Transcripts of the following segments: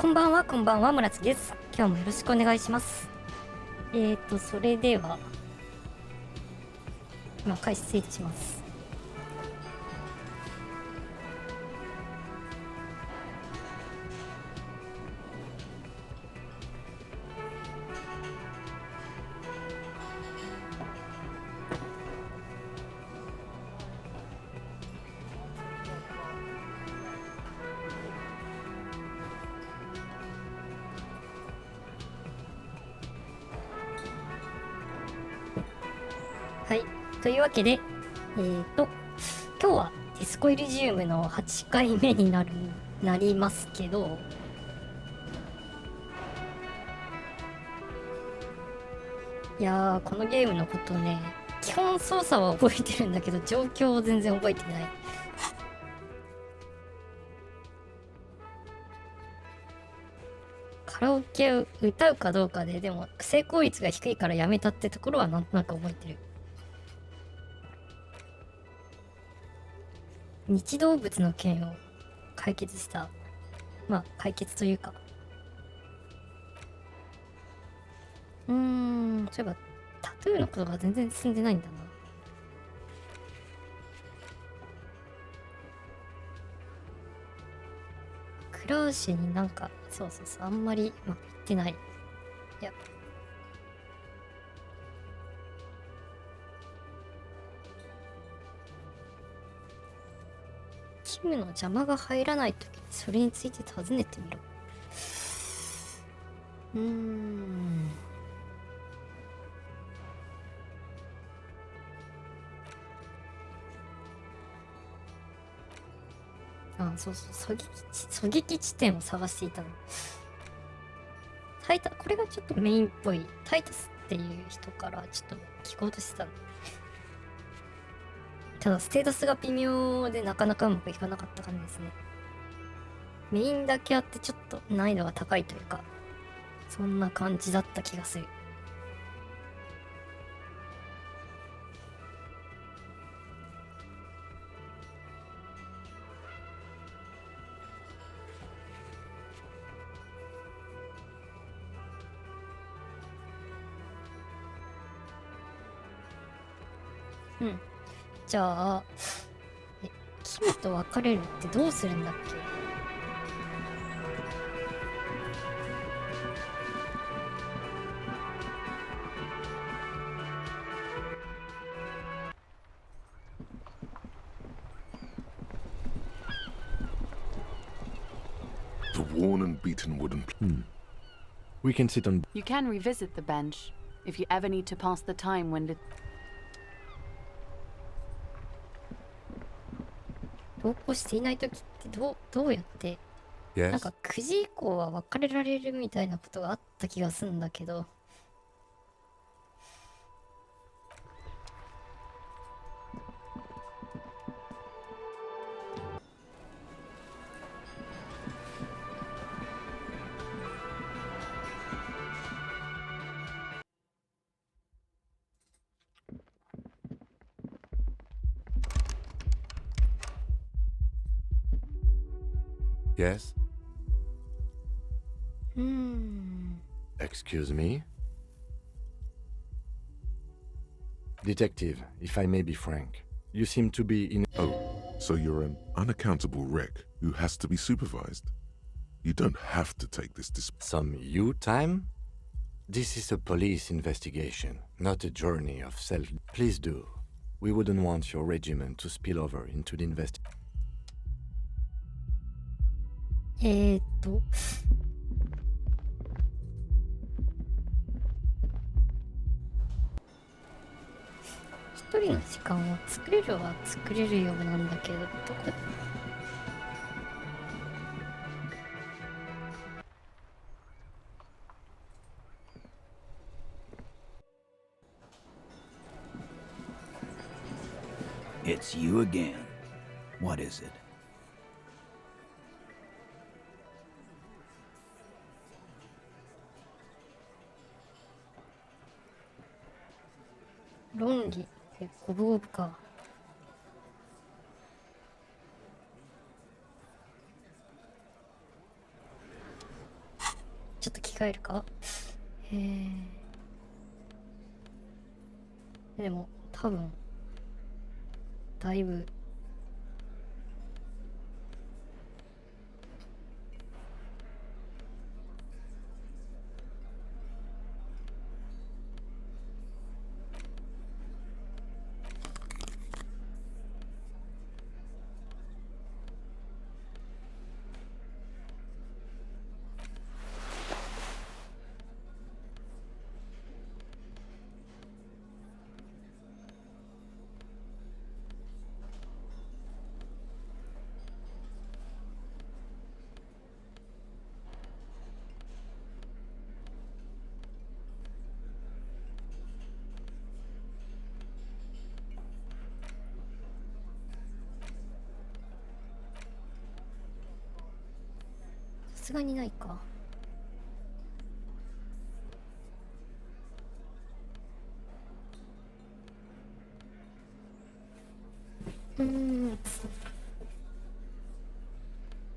こんばんは、こんばんは、村津です。今日もよろしくお願いします。それでは、今、開始いたします。はい。というわけで、今日はディスコイリジウムの8回目になりますけど、いやー、このゲームのことね、基本操作は覚えてるんだけど、状況を全然覚えてない。カラオケを歌うかどうかで、でも成功率が低いからやめたってところはなんとなく覚えてる。日動物の件を解決した。まあ、解決というか。そういえば、タトゥーのことが全然進んでないんだな。クラーシェになんか、そうそうそう、あんまりうまくいってない。いや、キムの邪魔が入らないときにそれについて尋ねてみろ。あ、そうそう、狙撃地点を探していたの。これがちょっとメインっぽい。タイタスっていう人からちょっと聞こうとしてたの。ただ、ステータスが微妙でなかなかうまくいかなかった感じですね。メインだけあってちょっと難易度が高いというか、そんな感じだった気がする。うん。じゃあ、キムと別れるってどうするんだっけ？ The worn and beaten wooden. We can sit on. You can revisit the bench if you ever need to pass the time when the 同行していない時ってどうやって、なん Yes? か9時以降は別れられるみたいなことがあった気がするんだけど、Yes? Excuse me? Detective, if I may be frank, you seem to be in. Oh, so you're an unaccountable wreck who has to be supervised? You don't have to take this Some you time? This is a police investigation, not a journey of self. Please do. We wouldn't want your regiment to spill over into the investigation. 一人の時間を作れるは作れるようなんだけど、どこ？It's you again. What is it? 論理、五分五分か。ちょっと着替えるか。でも多分だいぶさすがにないか。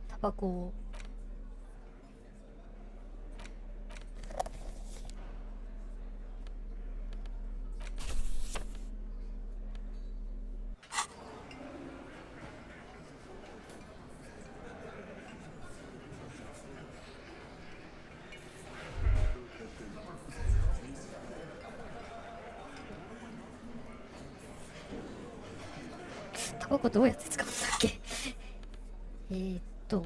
タバコをタバコどうやって使うんだっけ。えーっと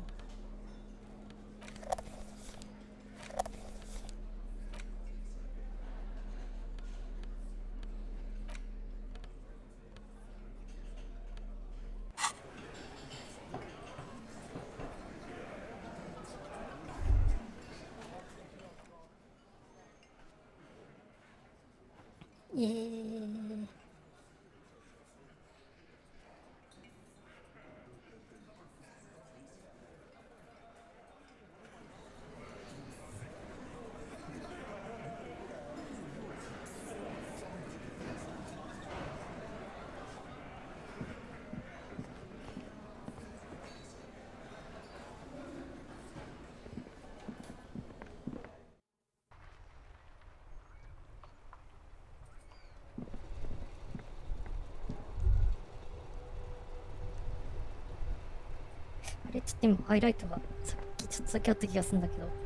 あれちょっと今ハイライトがさっきちょっとだけあった気がするんだけど。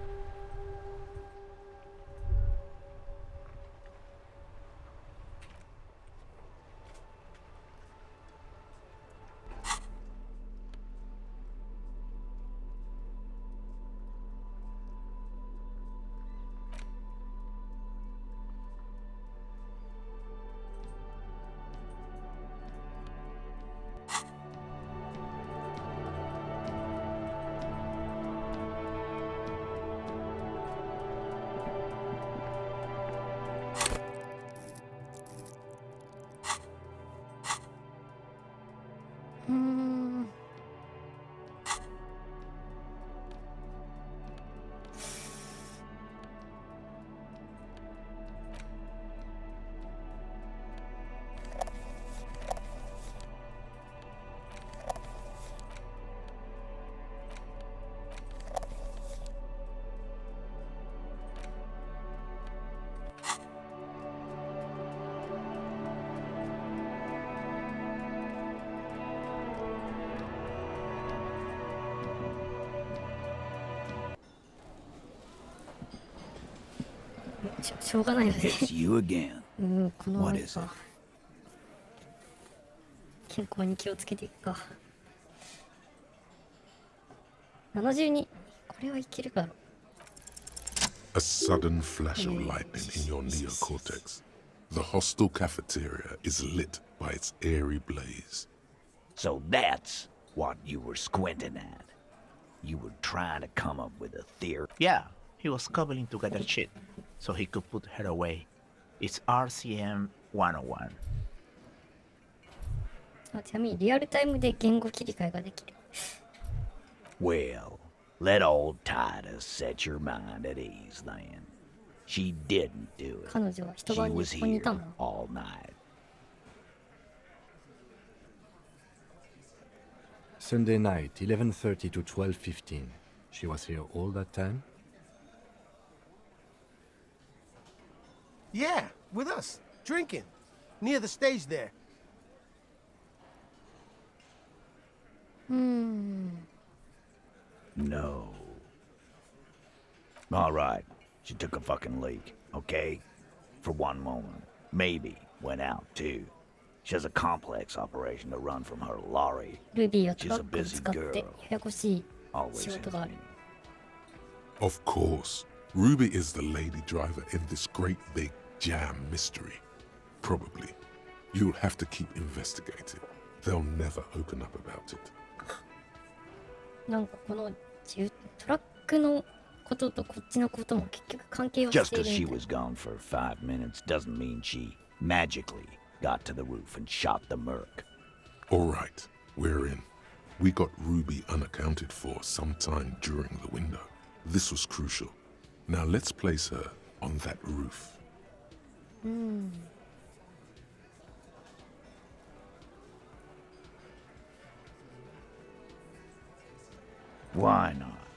しょうがないよね。It's you again. この What なん is it? か健康に気をつけていくか。72、これはいけるかろ。A sudden flash of lightning in your neocortex. The hostel cafeteria is lit by its airy blaze. So that's what you were squinting at. You were trying to come up with a theory. Yeah, he was cobbling together shit so he could put her away. It's RCM 101. あ、ちなみにリアルタイムで言語切り替えができる。Well, let old Titus set your mind at ease then. She didn't do it. 彼女は一 She 晩 was 日本にい here たんだ。 all night. Sunday night, 11:30 to 12:15. She was here all that time? Yeah, with us, drinking, near the stage there. No. All right, she took a fucking leak, okay? For one moment. Maybe went out too. She has a complex operation to run from her lorry. ルビーはト She's ラ a ックを busy 使って girl. ややこしい Always 仕 has 事がある been. Of course, Ruby is the lady driver in this great big jam mystery. Probably. You'll have to keep investigating. They'll never open up about it. なんかこのトラックのこととこっちのことも結局関係をし Just てい because she るみたい was gone for 5 minutes doesn't mean she magically got to the roof and shot the merc. All right, we're in. We got Ruby unaccounted for sometime during the window. This was crucial. Now let's place her on that roof. Why not?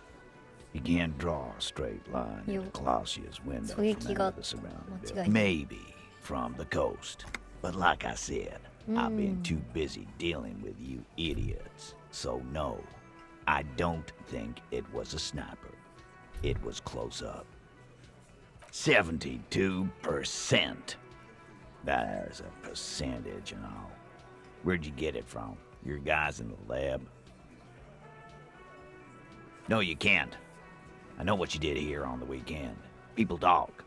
You can't draw a straight line Yo. into Clausia's window 狙撃 from が any of the surrounding 間違いない buildings. Maybe from the coast. But like I said, I've been too busy dealing with you idiots. So no, I don't think it was a sniper. It was close up. 72%. There's a percentage and all. Where'd you get it from? Your guys in the lab? No, you can't. I know what you did here on the weekend. People talk.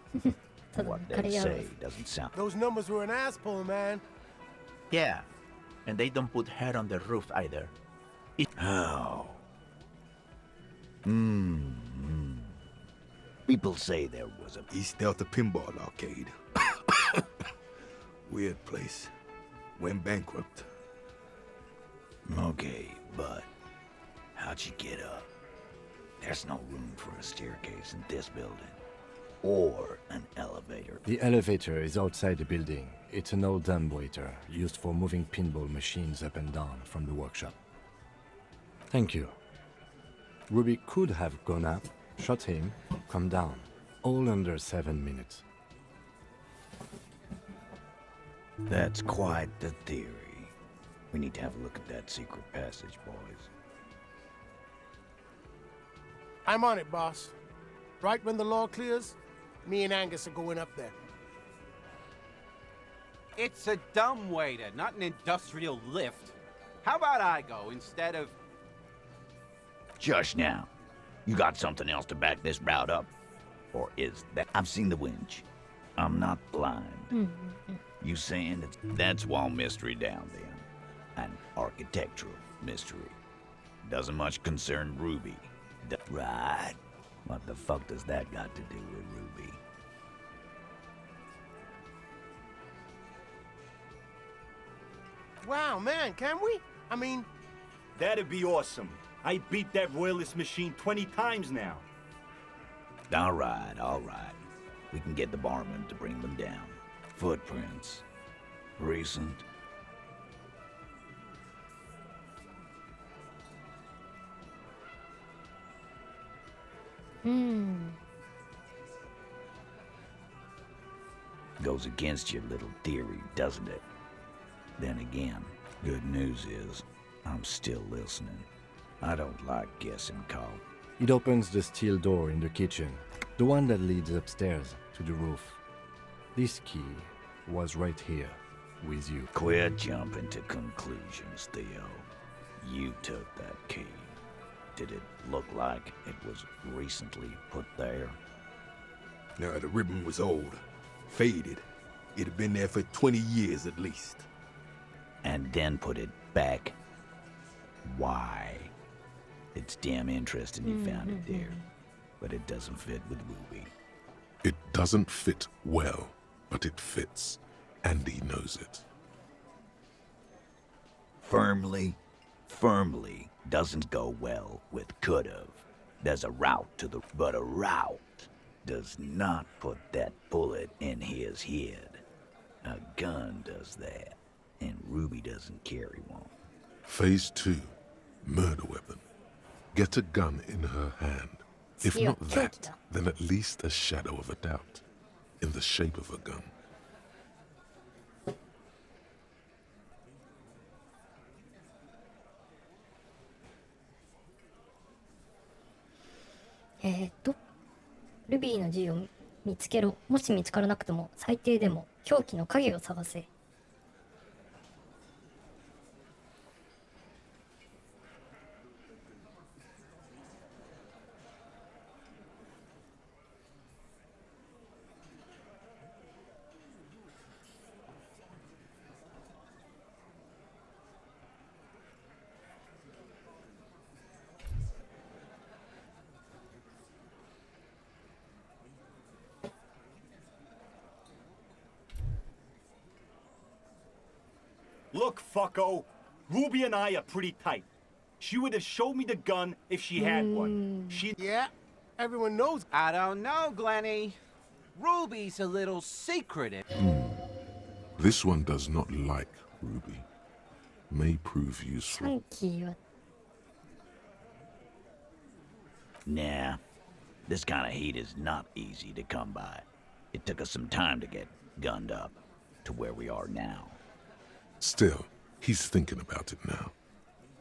ただ What 彼 they やろ say doesn't sound. Those numbers were an ass pull, man. Yeah, and they don't put her on the roof either. Oh. People say there was a. East Delta Pinball Arcade. Weird place. Went bankrupt. Okay, but how'd you get up? There's no room for a staircase in this building. Or an elevator. The elevator is outside the building. It's an old dumbwaiter used for moving pinball machines up and down from the workshop. Thank you. Ruby could have gone up, shot him, come down. All under 7 minutes. That's quite the theory. We need to have a look at that secret passage, boys. I'm on it, boss. Right when the law clears, me and Angus are going up there. It's a dumbwaiter, not an industrial lift. How about I go instead of... Just now. You got something else to back this route up? Or is that... I've seen the winch. I'm not blind. You saying that's wall mystery down then? An architectural mystery. Doesn't much concern Ruby. Right. What the fuck does that got to do with Ruby? Wow, man, can we? I mean, That'd be awesome. I beat that royalist machine 20 times now. All right, all right. We can get the barman to bring them down. Footprints. Recent. Goes against your little theory, doesn't it? Then again, good news is, I'm still listening. I don't like guessing, Carl. It opens the steel door in the kitchen, the one that leads upstairs to the roof. This key was right here with you. Quit jumping to conclusions, Theo. You took that key. Did it look like it was recently put there? No, the ribbon was old. Faded. It'd have been there for 20 years at least. And then put it back? Why? It's damn interesting you found it there, but it doesn't fit with Ruby. It doesn't fit well, but it fits, and he knows it. Firmly doesn't go well with could've. There's a route to the... But a route does not put that bullet in his head. A gun does that, and Ruby doesn't carry one. Phase 2, murder weapon. Get a gun in her hand. If not that, then at least a shadow of a doubt. in the shape of a gun. ?ルビーの銃を見つけろ。もし見つからなくても、最低でも凶器の影を探せ。Look, fucko. Ruby and I are pretty tight. She would have showed me the gun if she had one. Yeah, everyone knows. I don't know, Glenny. Ruby's a little secretive. This one does not like Ruby. May prove シャ useful. ンキーは Nah, this kind of heat is not easy to come by. It took us some time to get gunned up to where we are now. Still, he's thinking about it now.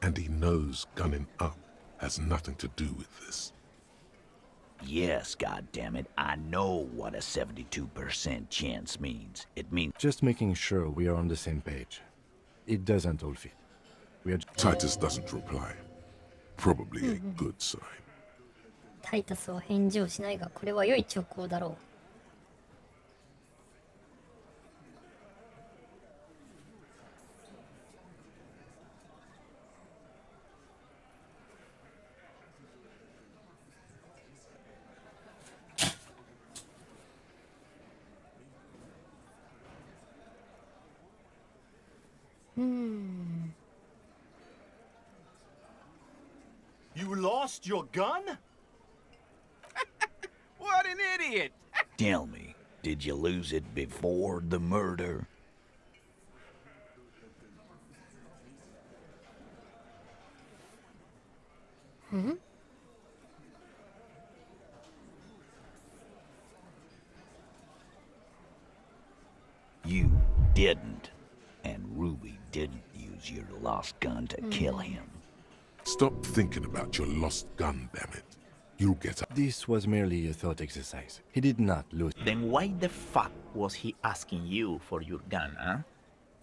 And he knows gunning up has nothing to do with this. Yes, goddammit, I know what a 72% chance means. It means Just making sure we are on the same page. It doesn't all fit. We are Titus doesn't reply. Probably a good sign. タイタスは返事をしないが、これは良い兆候だろう。You lost your gun? What an idiot! tell me, did you lose it before the murder? You didn't, and Ruby didn't use your lost gun to kill him. Stop thinking about your lost gun, damn it. You'll get up. This was merely a thought exercise. He did not lose. Then why the fuck was he asking you for your gun, huh?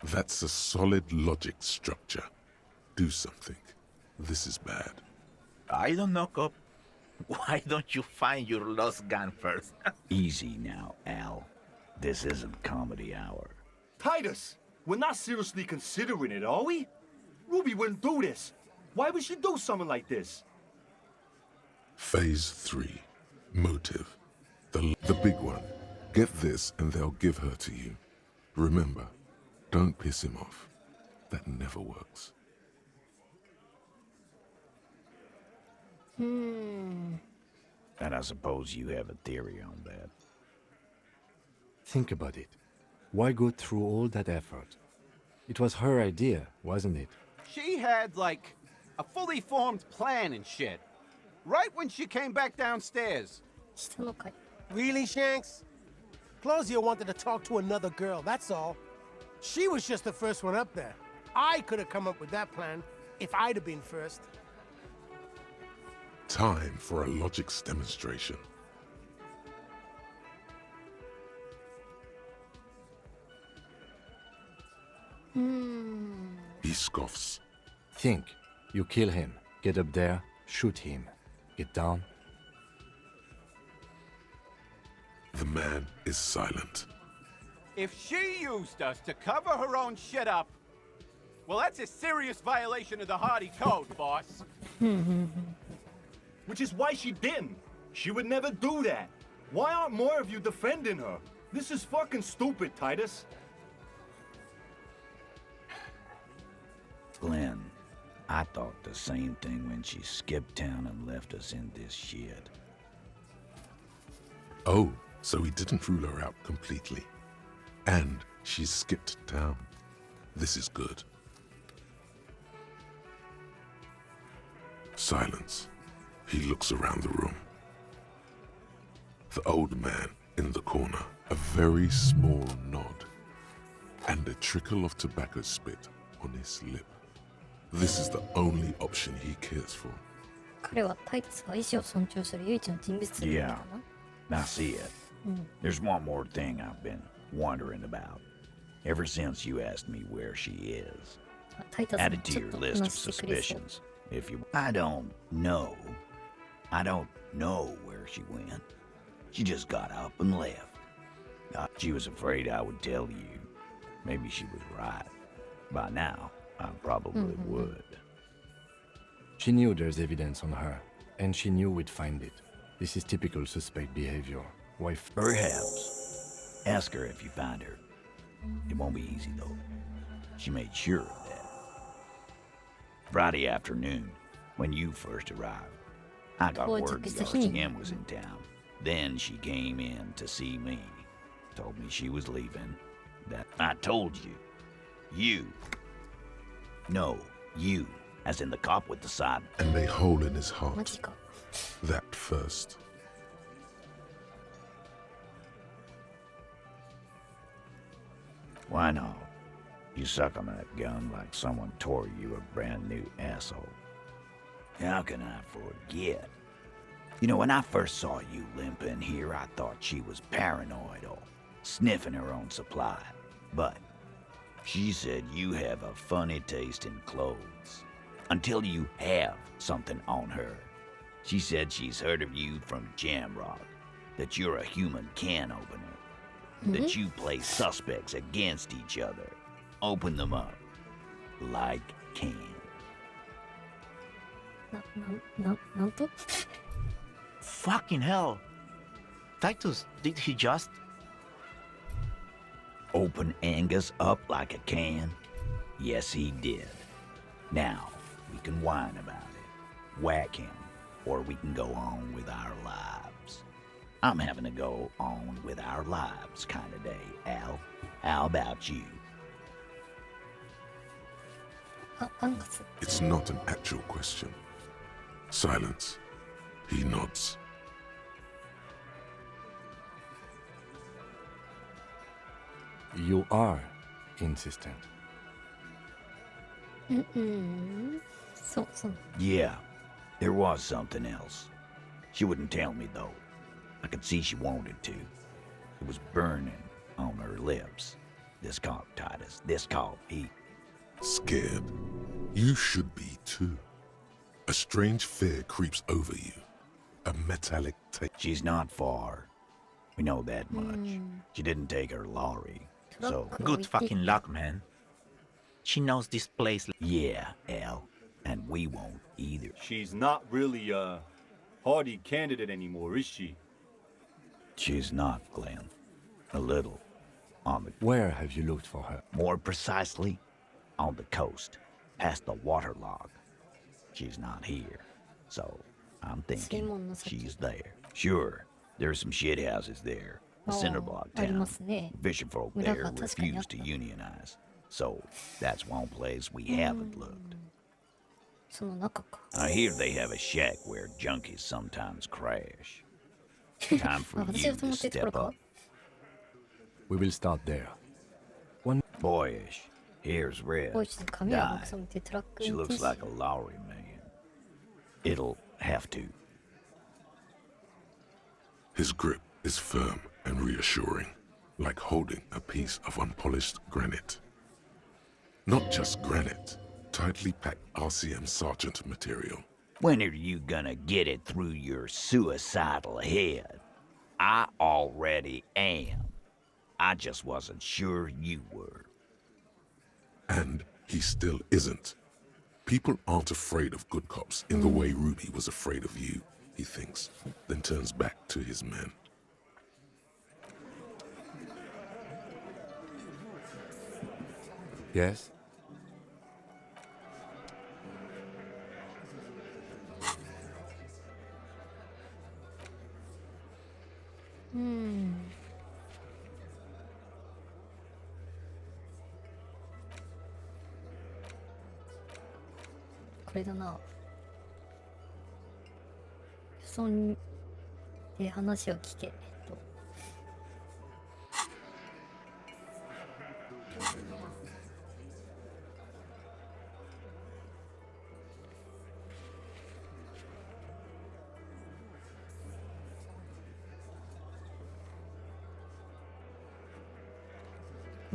That's a solid logic structure. Do something. This is bad. I don't know, cop. Why don't you find your lost gun first? Easy now, Al. This isn't comedy hour. Titus, we're not seriously considering it, are we? Ruby wouldn't do this. Why would she do something like this? Phase 3. Motive. The big one. Get this and they'll give her to you. Remember, don't piss him off. That never works. And I suppose you have a theory on that. Think about it. Why go through all that effort? It was her idea, wasn't it? She had, like, a fully formed plan and shit. Right when she came back downstairs. 下の階。 Really, Shanks? Claudia wanted to talk to another girl, that's all. She was just the first one up there. I could have come up with that plan if I'd have been first. Time for a logics demonstration. He scoffs. Think. You kill him. Get up there. Shoot him. Get down. The man is silent. If she used us to cover her own shit up, well, that's a serious violation of the Hardy Code, boss. Which is why she didn't. She would never do that. Why aren't more of you defending her? This is fucking stupid, Titus. Glenn, I thought the same thing when she skipped town and left us in this shit. Oh, so he didn't rule her out completely. And she skipped town. This is good. Silence. He looks around the room. The old man in the corner, a very small nod, and a trickle of tobacco spit on his lip. This is the only option he cares for. 彼はタイタスが意志を尊重する唯一の人物なのかな。 Now see it. There's one more thing I've been wondering about. Ever since you asked me where she is. タイタス Add に it ち to ょっ your と list of 話してくれそう。 suspicions. If you I don't know. I don't know where she went. She just got up and left. She was afraid I would tell you. Maybe she was right. By now, I probably would. She knew there's evidence on her, and she knew we'd find it. This is typical suspect behavior. Why? Perhaps. Ask her if you find her. It won't be easy, though. She made sure of that. Friday afternoon, when you first arrived, I got word the RCM was in town. Then she came in to see me. Told me she was leaving. That I told you. You. No, you. As in the cop with the side. And a hole in his heart. マジか。 That first. Why not? You suck on that gun like someone tore you a brand new asshole. How can I forget? You know, when I first saw you limping here, I thought she was paranoid or sniffing her own supply. But she said you have a funny taste in clothes. Until you have something on her. She said she's heard of you from Jamrock, that you're a human can opener, that you play suspects against each other. Open them up like can. なんと Fucking hell. Titus, did he just? Open Angus up like a can? Yes, he did. Now, we can whine about it, whack him, or we can go on with our lives. I'm having a go on with our lives kind of day, Al. How about you? アンガス。 It's not an actual question. Silence. He nods. You are insistent. そうそう。 Yeah, there was something else. She wouldn't tell me, though. I could see she wanted to. It was burning on her lips. This caught Titus. This caught he. Scared. You should be too. A strange fear creeps over you. A metallic taste. She's not far. We know that much. She didn't take her lorry. So, Good fucking luck, man. She knows this place. yeah, Al. And we won't either. She's not really a hardy candidate anymore, is she? She's not, Glenn. A little. On the Where have you looked for her? more precisely, on the coast, past the waterlog. She's not here. So, I'm thinking she's there. Sure, there's some shit houses there. A cinder block あり town. ますね。 Fisherfolk 村 there が確かにあっ refuse た。 to unionize. So, that's one place we haven't looked. その中か。 I hear they have a shack where junkies sometimes crash. Time for あ、私 you が泊ま to ってるとこ step ろか up. We will start there. Boyish. Here's Red. ボイスで髪は Died. 僕染めてトラック She 運転 looks 手。 like a Lowry man. It'll have to. His grip is firm and reassuring, like holding a piece of unpolished granite. Not just granite, tightly packed RCM sergeant material. When are you gonna get it through your suicidal head? I already am. I just wasn't sure you were. And he still isn't. People aren't afraid of good cops in the way Ruby was afraid of you, he thinks, then turns back to his men. Yes? Hmm. これだな。よそんで話を聞け。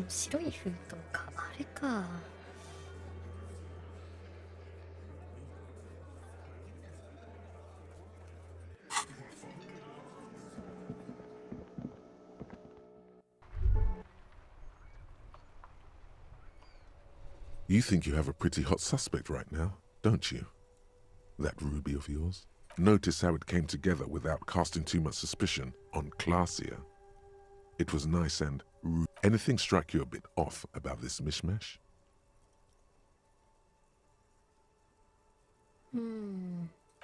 白い封筒か、あれか。You think you have a pretty hot suspect right now, don't you? That ruby of yours? Notice how it came together without casting too much suspicion on Clasia. It was nice and anything strike you a bit off about this mishmash?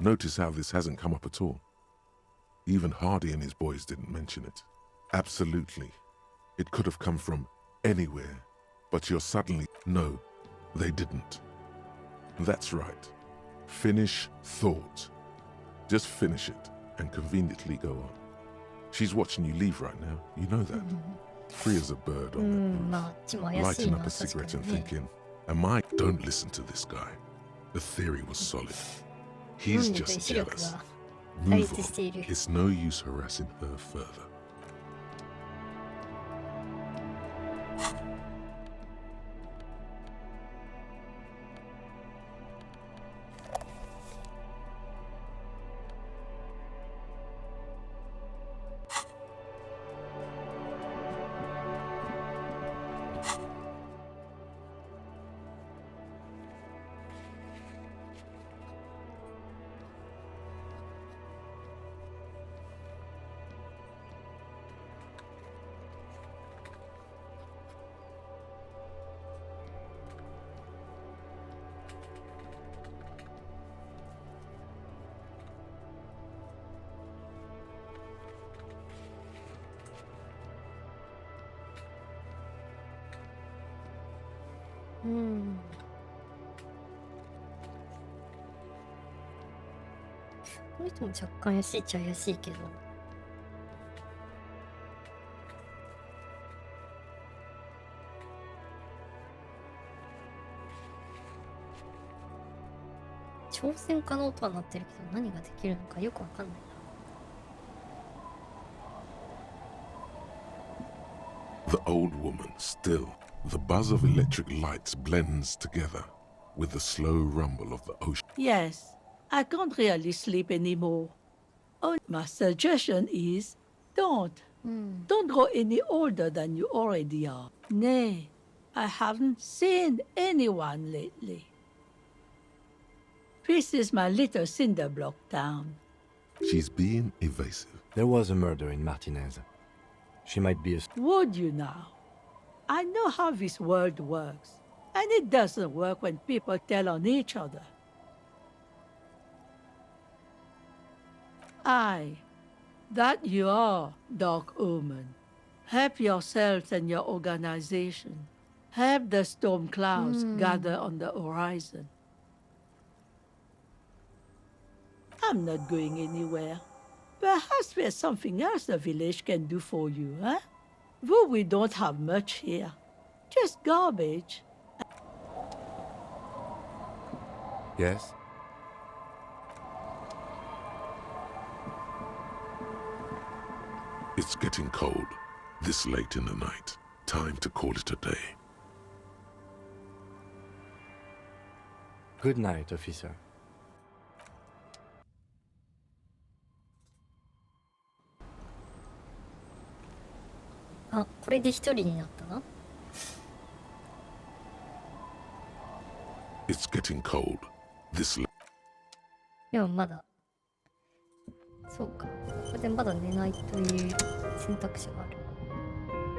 Notice how this hasn't come up at all. Even Hardy and his boys didn't mention it. Absolutely. It could have come from anywhere, but you're suddenly... No, they didn't. That's right. Finish thought. Just finish it and conveniently go on. She's watching you leave right now. You know that. Free as a bird on that roof. Lighting up a cigarette and thinking, am I... Don't listen to this guy. The theory was solid. He's just jealous. Move on. It's no use harassing her further. Hmm. この人も若干怪しいっちゃ怪しいけど。挑戦可能とはなってるけど、何ができるのかよくわかんないな。 The old woman still. The buzz of electric lights blends together with the slow rumble of the ocean. Yes, I can't really sleep anymore. Oh, my suggestion is don't. Don't go any older than you already are. Nay, I haven't seen anyone lately. This is my little cinder block town. She's being evasive. There was a murder in Martinez. She might be a... Would you now? I know how this world works, and it doesn't work when people tell on each other. Aye, that you are, Dark Omen. Help yourselves and your organization. Help the storm clouds gather on the horizon. I'm not going anywhere. Perhaps there's something else the village can do for you, huh? Though we don't have much here. Just garbage. Yes? It's getting cold, this late in the night. Time to call it a day. Good night, officer. あ、これで一人になったな。It's getting cold. This でもまだ。そうか。これでまだ寝ないという選択肢があ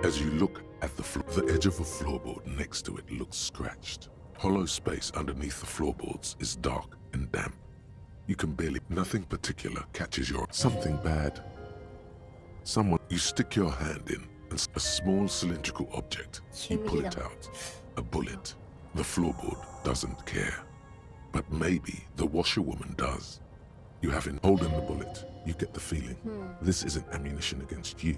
る。As you look at the floor, the edge of a floorboard next to it looks scratched. Hollow space underneath the floorboards is dark and damp. You can barely... Nothing particular catches your... Something bad. Someone... You stick your hand in. A small cylindrical object. You pull it out. A bullet. The floorboard doesn't care. But maybe the washerwoman does. You haven't holding the bullet. You get the feeling. This isn't ammunition against you.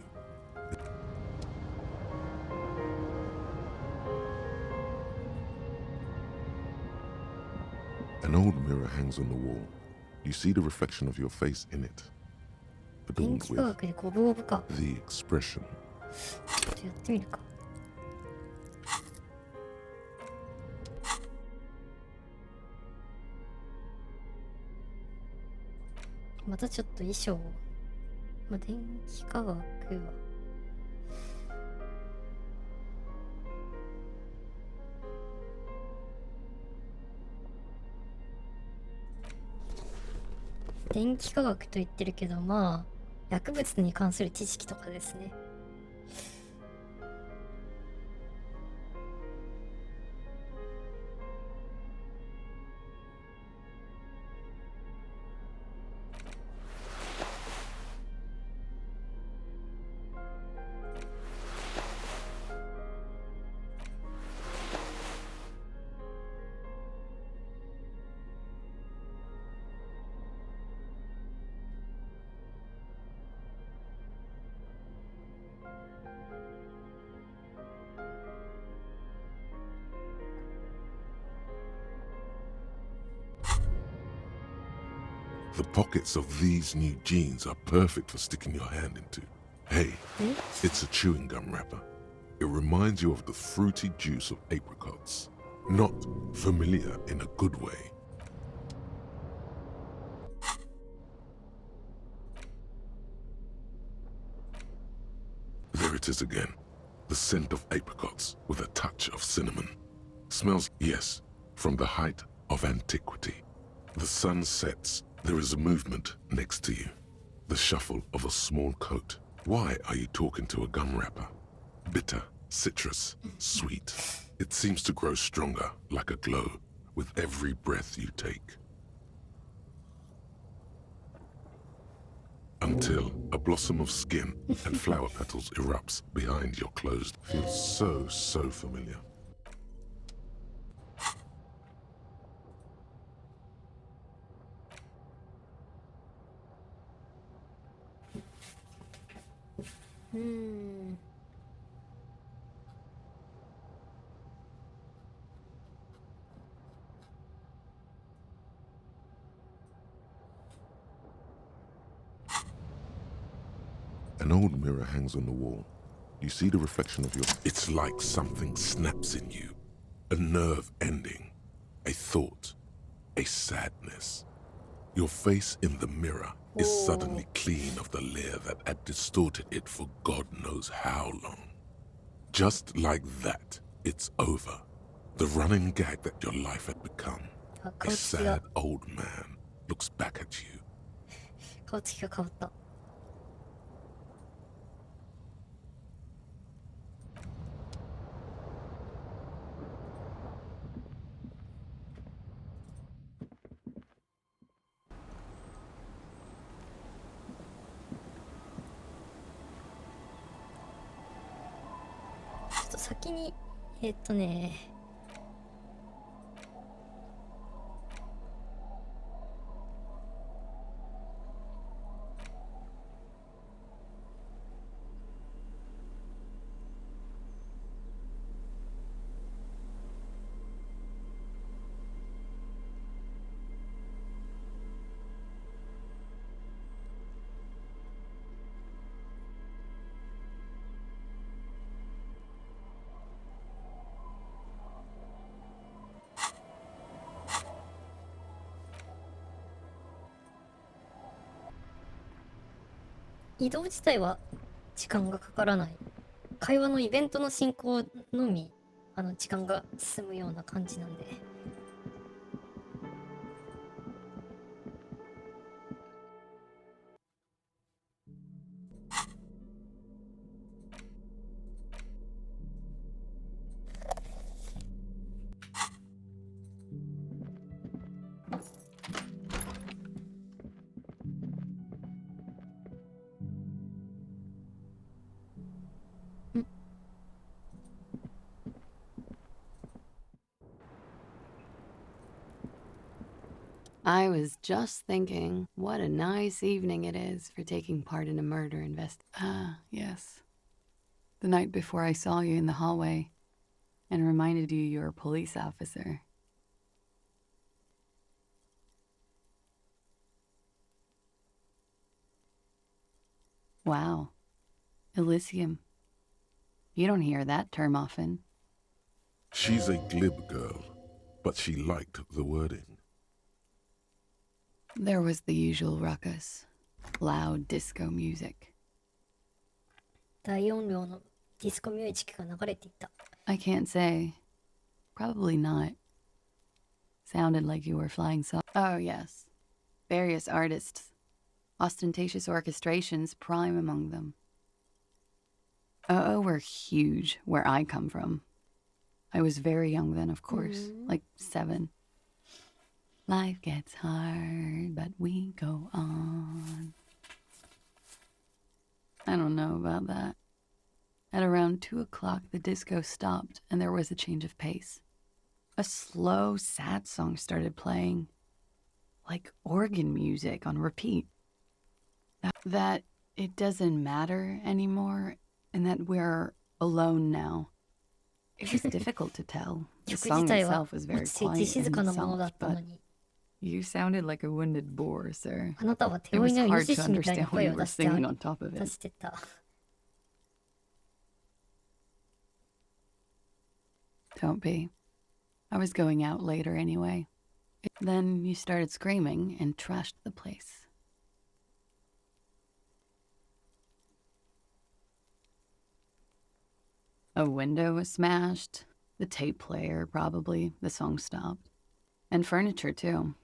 An old mirror hangs on the wall. You see the reflection of your face in it. Adorned with the expression. ちょっとやってみるか。またちょっと衣装を、まあ、電気科学は電気科学と言ってるけど、まあ薬物に関する知識とかですね。The pockets of these new jeans are perfect for sticking your hand into. Hey, it's a chewing gum wrapper. It reminds you of the fruity juice of apricots. Not familiar in a good way. There it is again. The scent of apricots with a touch of cinnamon. Smells, yes, from the height of antiquity. The sun sets. There is a movement next to you. The shuffle of a small coat. Why are you talking to a gum wrapper? Bitter, citrus, sweet. It seems to grow stronger, like a glow, with every breath you take. Until a blossom of skin and flower petals erupts behind your closed. Feels so familiar. An old mirror hangs on the wall. You see the reflection of your... It's like something snaps in you. A nerve ending. A thought. A sadness. Your face in the mirror is suddenly clean of the layer that had distorted it for God knows how long. Just like that, it's over. The running gag that your life had become. A sad old man looks back at you. 顔つきが変わった。ちょっと先に移動自体は時間がかからない。会話のイベントの進行のみ時間が進むような感じなんで。I was just thinking, what a nice evening it is for taking part in a murder Ah, yes. The night before I saw you in the hallway and reminded you you're a police officer. Wow. Elysium. You don't hear that term often. She's a glib girl, but she liked the wording. There was the usual ruckus. Loud disco music. 大音量のディスコミュージックが流れていた。I can't say. Probably not. Sounded like you were flying so. Oh, yes. Various artists. Ostentatious orchestrations prime among them. Were huge where I come from. I was very young then, of course, like 7. Life gets hard, but we go on. I don't know about that. At around 2 o'clock, the disco stopped and there was a change of pace. A slow, sad song started playing, like organ music on repeat. That it doesn't matter anymore and that we're alone now. It was difficult to tell. The song itself was very quiet and soft, but you sounded like a wounded boar, sir. It was hard to understand what you were singing on top of it. Don't be. I was going out later anyway. Then you started screaming and trashed the place. A window was smashed. The tape player, probably. The song stopped. And furniture, too.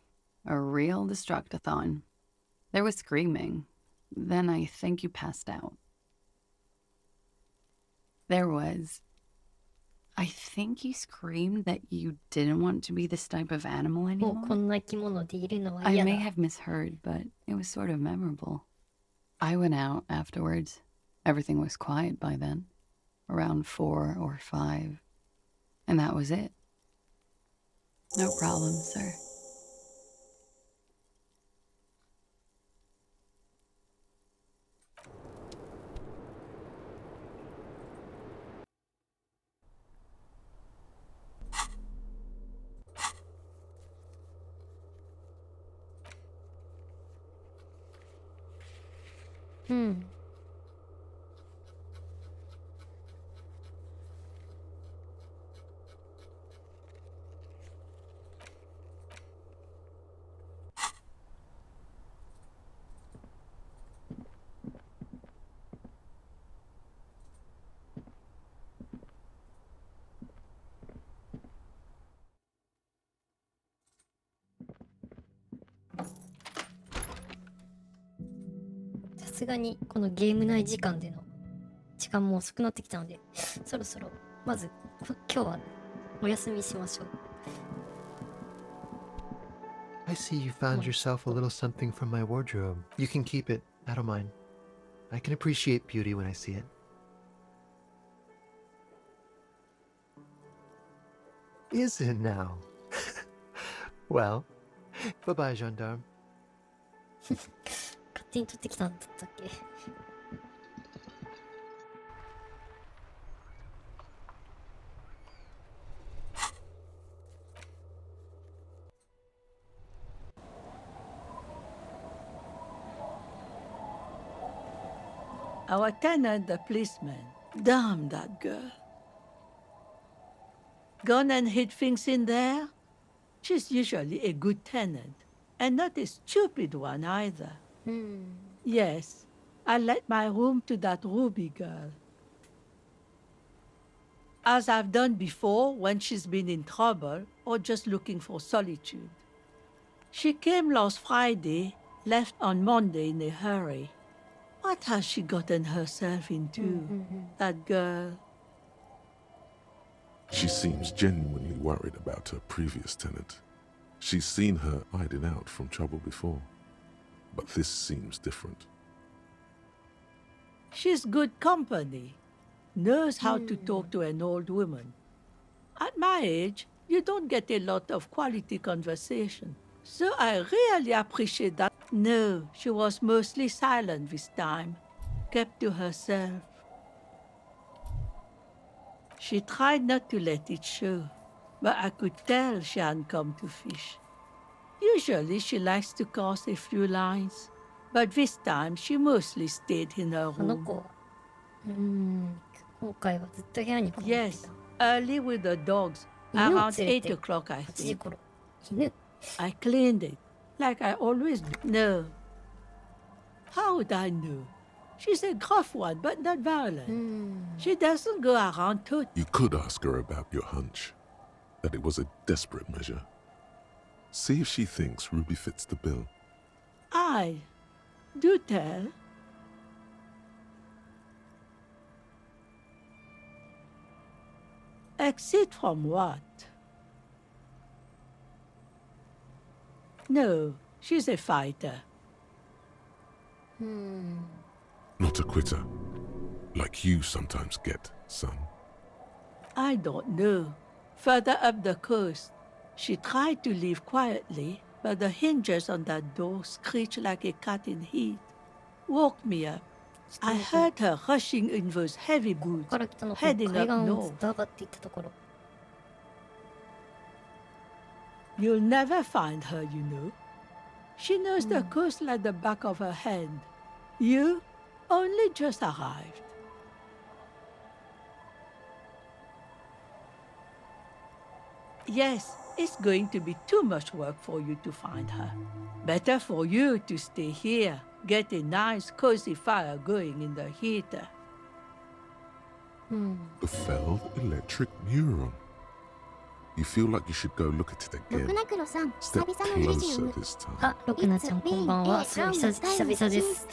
A real destructathon. There was screaming. Then I think you passed out. There was. I think you screamed that you didn't want to be this type of animal anymore. I may have misheard, but it was sort of memorable. I went out afterwards. Everything was quiet by then. Around 4 or 5. And that was it. No problem, sir. Hmm. さすがにこのゲーム内時間での時間も遅くなってきたので、そろそろまず今日はお休みしましょう。I see you found yourself a little something from my wardrobe. You can keep it. I don't mind. I can appreciate beauty when I see it. Is it now? Well, bye-bye, gendarme. 勝手に取ってきたんだったっけ。Our tenant, the policeman. Damn that girl. Gone and hid things in there? She's usually a good tenant, and not a stupid one either. Yes, I let my room to that Ruby girl. As I've done before when she's been in trouble or just looking for solitude. She came last Friday, left on Monday in a hurry. What has she gotten herself into, that girl? She seems genuinely worried about her previous tenant. She's seen her hiding out from trouble before, but this seems different. She's good company, knows how to talk to an old woman. At my age, you don't get a lot of quality conversation, so I really appreciate that. No, she was mostly silent this time, kept to herself. She tried not to let it show, but I could tell she hadn't come to fish. Usually she likes to cast a few lines, but this time she mostly stayed in her この room. 子、今回はずっと部屋にこもってた。 Yes, early with the dogs, 犬を around 8連れて o'clock I 8時 think. 頃。犬。 I cleaned it, like I always do. No. How would I know? She's a gruff one, but not violent. She doesn't go around to... You could ask her about your hunch, that it was a desperate measure. See if she thinks Ruby fits the bill. Do tell. Exit from what? No, she's a fighter. Not a quitter, like you sometimes get, son. I don't know. Further up the coast, she tried to leave quietly, but the hinges on that door screeched like a cat in heat. Woke me up. I heard her rushing in those heavy boots, heading up north. You'll never find her, you know. She knows the coast like the back of her hand. You only just arrived. Yes, it's going to be too much work for you to find her. Better for you to stay here, get a nice cozy fire going in the heater. The felled electric neuron. You feel like you should go look at it again. Step closer this time. あ、ロクナちゃんこんばんは。そう、久々です。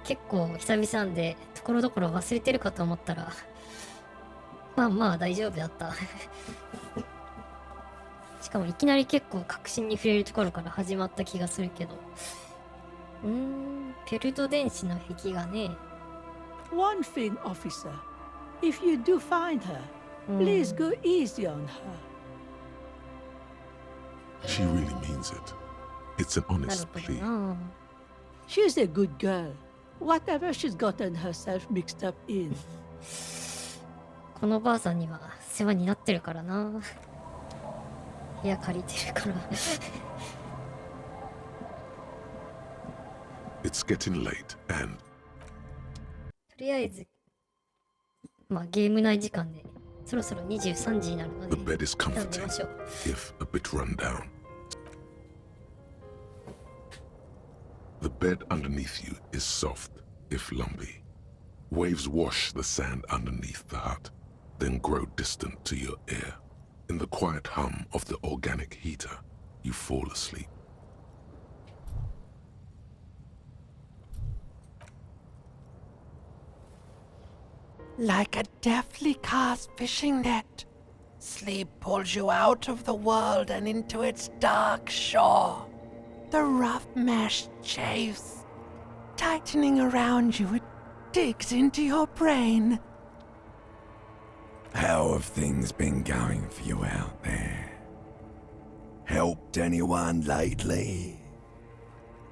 結構久々なんで、ところどころ忘れてるかと思ったら、まあまあ大丈夫だった。しかもいきなり結構確信に触れるところから始まった気がするけど。ペルト電子の壁がね。One thing, officer. If you do find her, please go easy on her. She really means it. It's an honest plea. She's a good girl. Whatever she's gotten herself mixed up in. このばあさんには世話になってるからな。部屋借りてるから。It's getting late and とりあえず、まあゲーム内時間でそろそろ23時になるので、 the bed is comforting, if a bit run down. The bed underneath you is soft, if lumpy. Waves wash the sand underneath the hut, then grow distant to your ear. In the quiet hum of the organic heater, you fall asleep. Like a deftly cast fishing net, sleep pulls you out of the world and into its dark shore. The rough mesh chafes. Tightening around you, it digs into your brain. How have things been going for you out there? Helped anyone lately?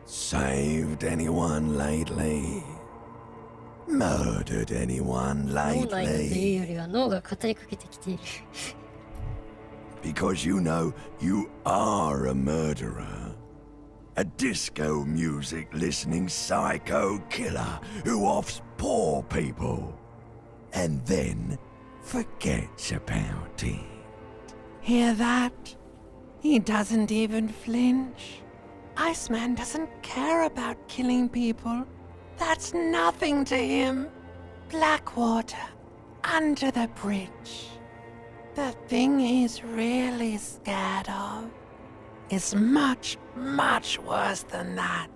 Saved anyone lately? Murdered anyone 脳内という lately? よりは脳が語りかけてきている。Because you know you are a murderer. A disco music listening psycho killer who offs poor people. And then forgets about it. Hear that? He doesn't even flinch. Iceman doesn't care about killing people. That's nothing to him. Blackwater, under the bridge. The thing he's really scared of is much, much worse than that.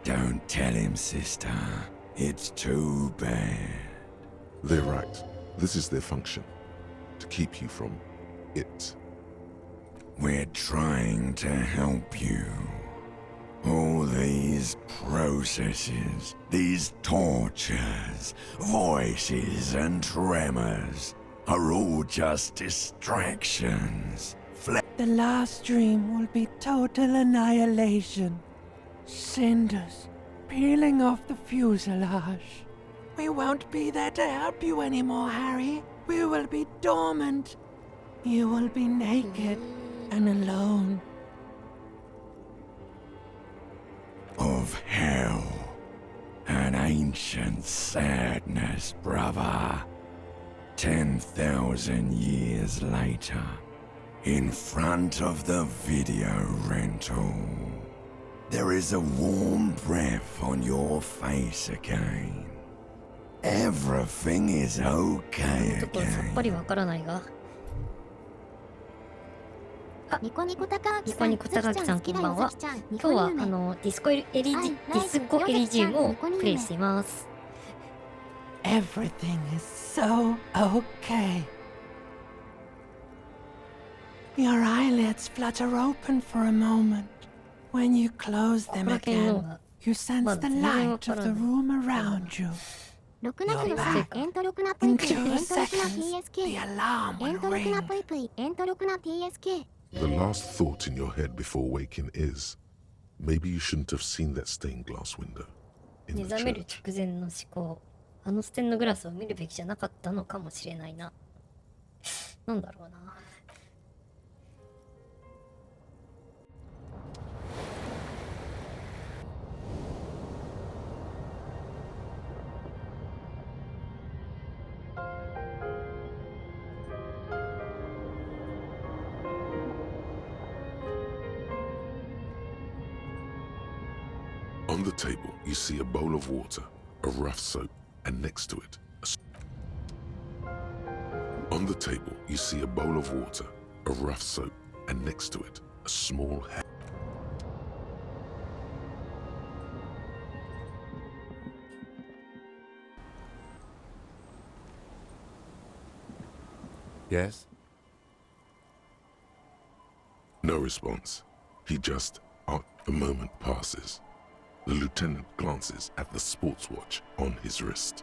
Don't tell him, sister. It's too bad. They're right. This is their function. To keep you from it. We're trying to help you. All these processes, these tortures, voices and tremors are all just distractions. The last dream will be total annihilation. Cinders peeling off the fuselage. We won't be there to help you anymore, Harry. We will be dormant. You will be naked and alone. Of hell. An ancient sadness, brother. 10,000 years later, In front of the video rental, there is a warm breath on your face again. Everything is okay ちょっとさっぱりわからないが。あ、ニコニコ高木さんこんばんは。今日はディスコエリジウムをプレイしています。Everything is so okay. Your eyelids flutter open for a moment. When you close them again, you sense the light of the room around you. You're back. In 2 seconds, the alarm will ring. The last thought in your head before waking is, maybe you shouldn't have seen that stained glass window in 目 the 覚める church. 直前の思考。あのステンドグラスを見るべきじゃなかったのかもしれないな。なんだろうな。On the table, you see a bowl of water, a rough soap, and next to it, on the table, you see a bowl of water, a rough soap, and next to it, a small hat. Yes? No response. He just, a moment passes. The lieutenant glances at the sports watch on his wrist.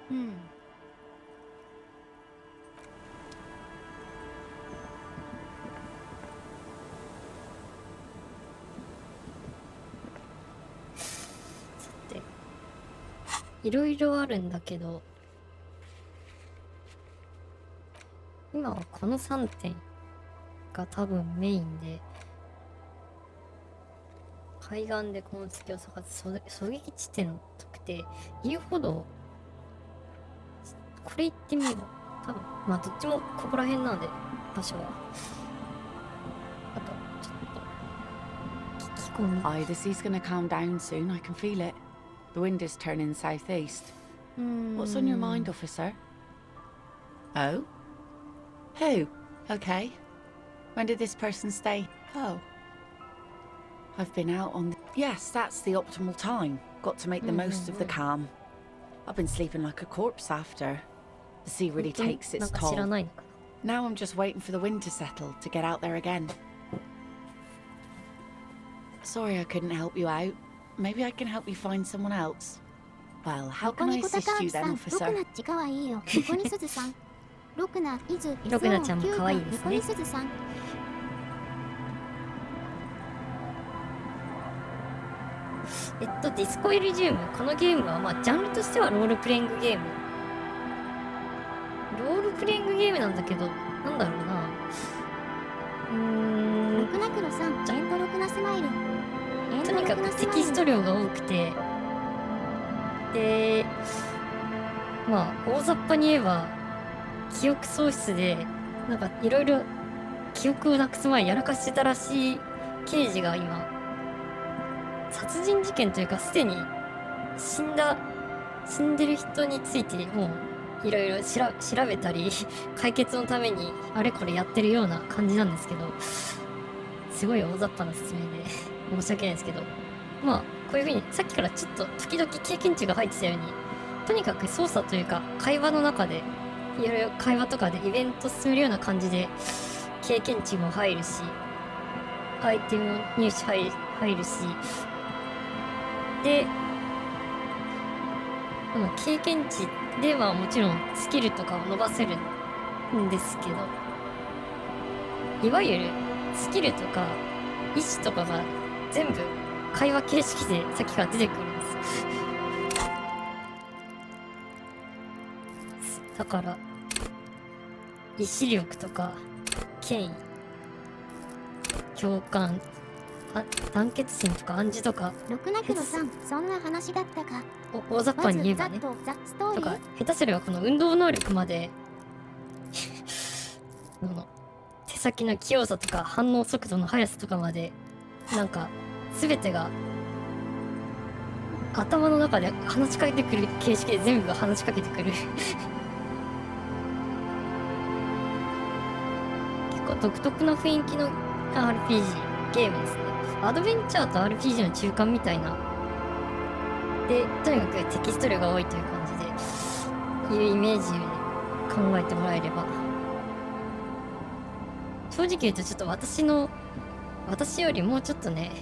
Hmm. Saて、いろいろあるんだけど、今はこの3点が多分メインで、海岸で痕跡を探す狙撃地点の特定言うほど、これ行ってみよう。多分まあどっちもここら辺なんで、場所は。あとちょっと聞き込み。Aye, the sea's gonna calm down soon. I can feel it. The wind is turning southeast. What's on your mind, officer? Oh? Who? Okay. When did this person stay? Oh. I've been out on the... Yes, that's the optimal time. Got to make the most of the calm. I've been sleeping like a corpse after. The sea really takes its toll. Now I'm just waiting for the wind to settle to get out there again. Sorry I couldn't help you out. Maybe I can help you find someone else. Well, how can I assist you then, officer? ロクナちゃんも可愛いですね。ディスコエリジウム。このゲームはまあジャンルとしてはロールプレイングゲーム。ロールプレイングゲームなんだけど、なんだろうな。とにかくテキスト量が多くて、で、まあ大雑把に言えば記憶喪失でなんかいろいろ記憶をなくす前にやらかしてたらしい刑事が今殺人事件というかすでに死んでる人についてもういろいろ調べたり解決のためにあれこれやってるような感じなんですけど、すごい大雑把な説明で申し訳ないですけど、まあこういう風にさっきからちょっと時々経験値が入ってたように、とにかく操作というか会話の中でいろいろ会話とかでイベント進めるような感じで経験値も入るし、アイテムの入手入るし、で、経験値ではもちろんスキルとかを伸ばせるんですけど、いわゆるスキルとか意思とかが全部会話形式でさっきから出てくるんです。だから意志力とか権威、共感、団結心とか暗示とか、六ナクロさん、そんな話だったか。大雑把に言えばね。とか下手すればこの運動能力まで手先の器用さとか反応速度の速さとかまでなんか全てが頭の中で話しかけてくる形式で全部が話しかけてくる結構独特な雰囲気の RPG ゲームですね。アドベンチャーと RPG の中間みたいなで、とにかくテキスト量が多いという感じでいうイメージで考えてもらえれば、正直言うとちょっと私よりもうちょっとね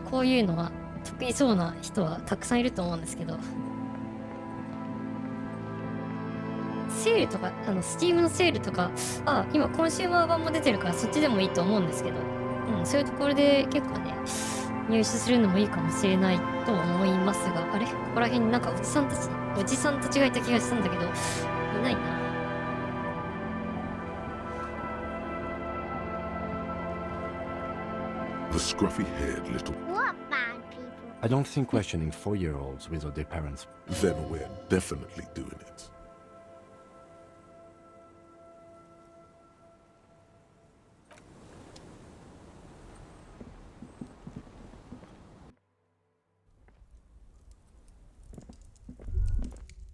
こういうのが得意そうな人はたくさんいると思うんですけど、セールとかSteam のセールとか今コンシューマー版も出てるからそっちでもいいと思うんですけど、そういうところで結構ね入手するのもいいかもしれないと思いますが、あれここら辺になんかおじさんたちがいた気がしたんだけどいないな。The scruffy-haired little... What bad people? I don't think questioning 4-year-olds without their parents. Then we're definitely doing it.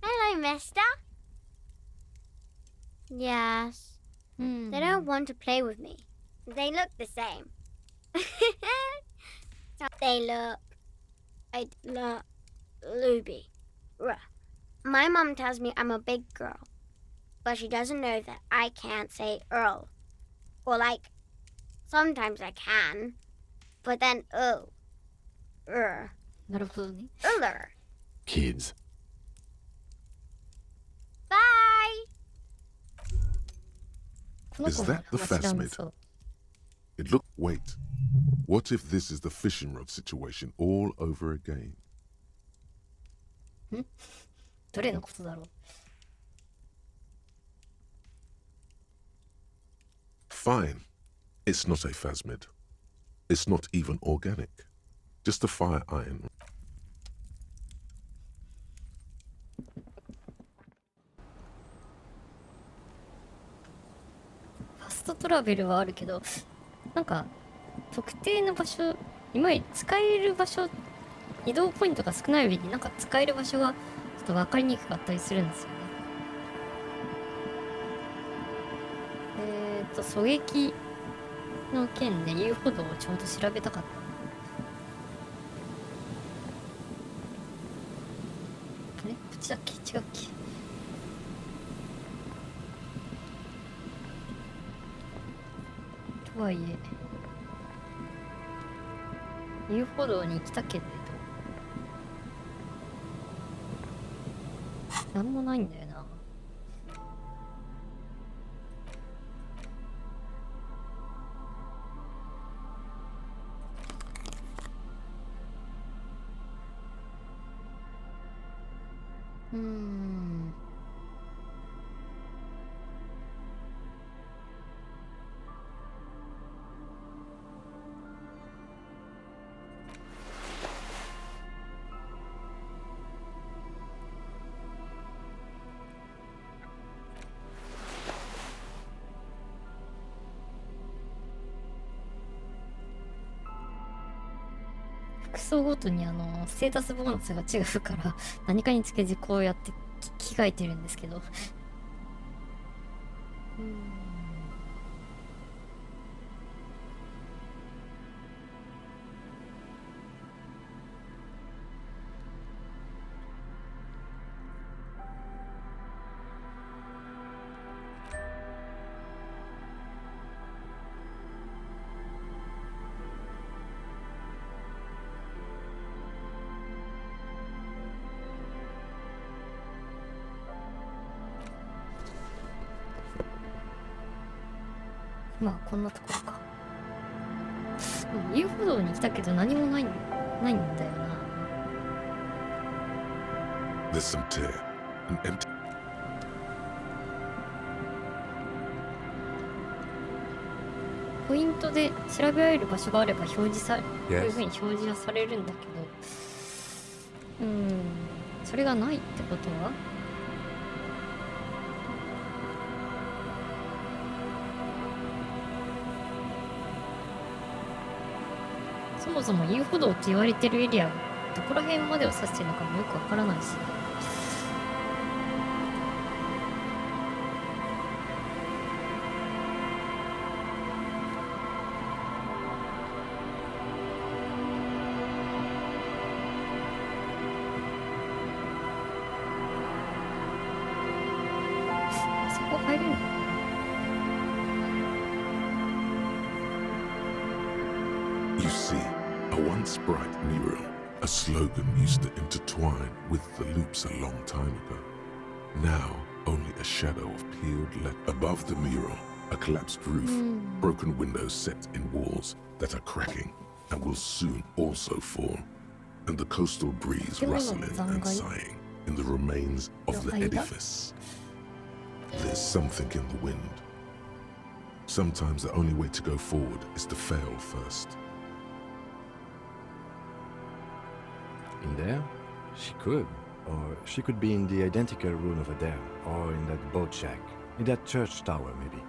Hello, mister. Yes. They don't want to play with me. They look the same. They look... Luby. My mom tells me I'm a big girl, but she doesn't know that I can't say Earl. Or like, sometimes I can, but then Uller. Kids. Bye! Is that the phasmid? It looked... Wait. What if this is the fishing rod situation all over again? どれのことだろう。Fine. It's not a phasmid. It's not even organic. Just a fire iron. ファストトラベルはあるけど、なんか特定の場所、今使える場所、移動ポイントが少ない上になんか使える場所がちょっと分かりにくかったりするんですよね。狙撃の件で遊歩道をちょうど調べたかった。あれこっちだっけ違うっけ。とはいえ遊歩道に来たけれどなんもないんだよな。服装ごとにステータスボーナスが違うから何かにつけてこうやって着替えてるんですけどまあこんなところか。遊歩道に来たけど何もないんだよな。There's some tear. An empty... ポイントで調べられる場所があれば表示される、こういう風に表示はされるんだけど、それがないってことはそもそも遊歩道って言われてるエリア、どこら辺までを指してるのかもよくわからないし。あそこ入れるの？ You see, a once bright mural, a slogan used to intertwine with the loops a long time ago. Now, only a shadow of peeled lead above the mural, a collapsed roof, broken windows set in walls that are cracking and will soon also fall, and the coastal breeze rustling and sighing in the remains of the edifice. There's something in the wind. Sometimes the only way to go forward is to fail first. In there? She could. Or she could be in the identical room over there, or in that boat shack, in that church tower, maybe.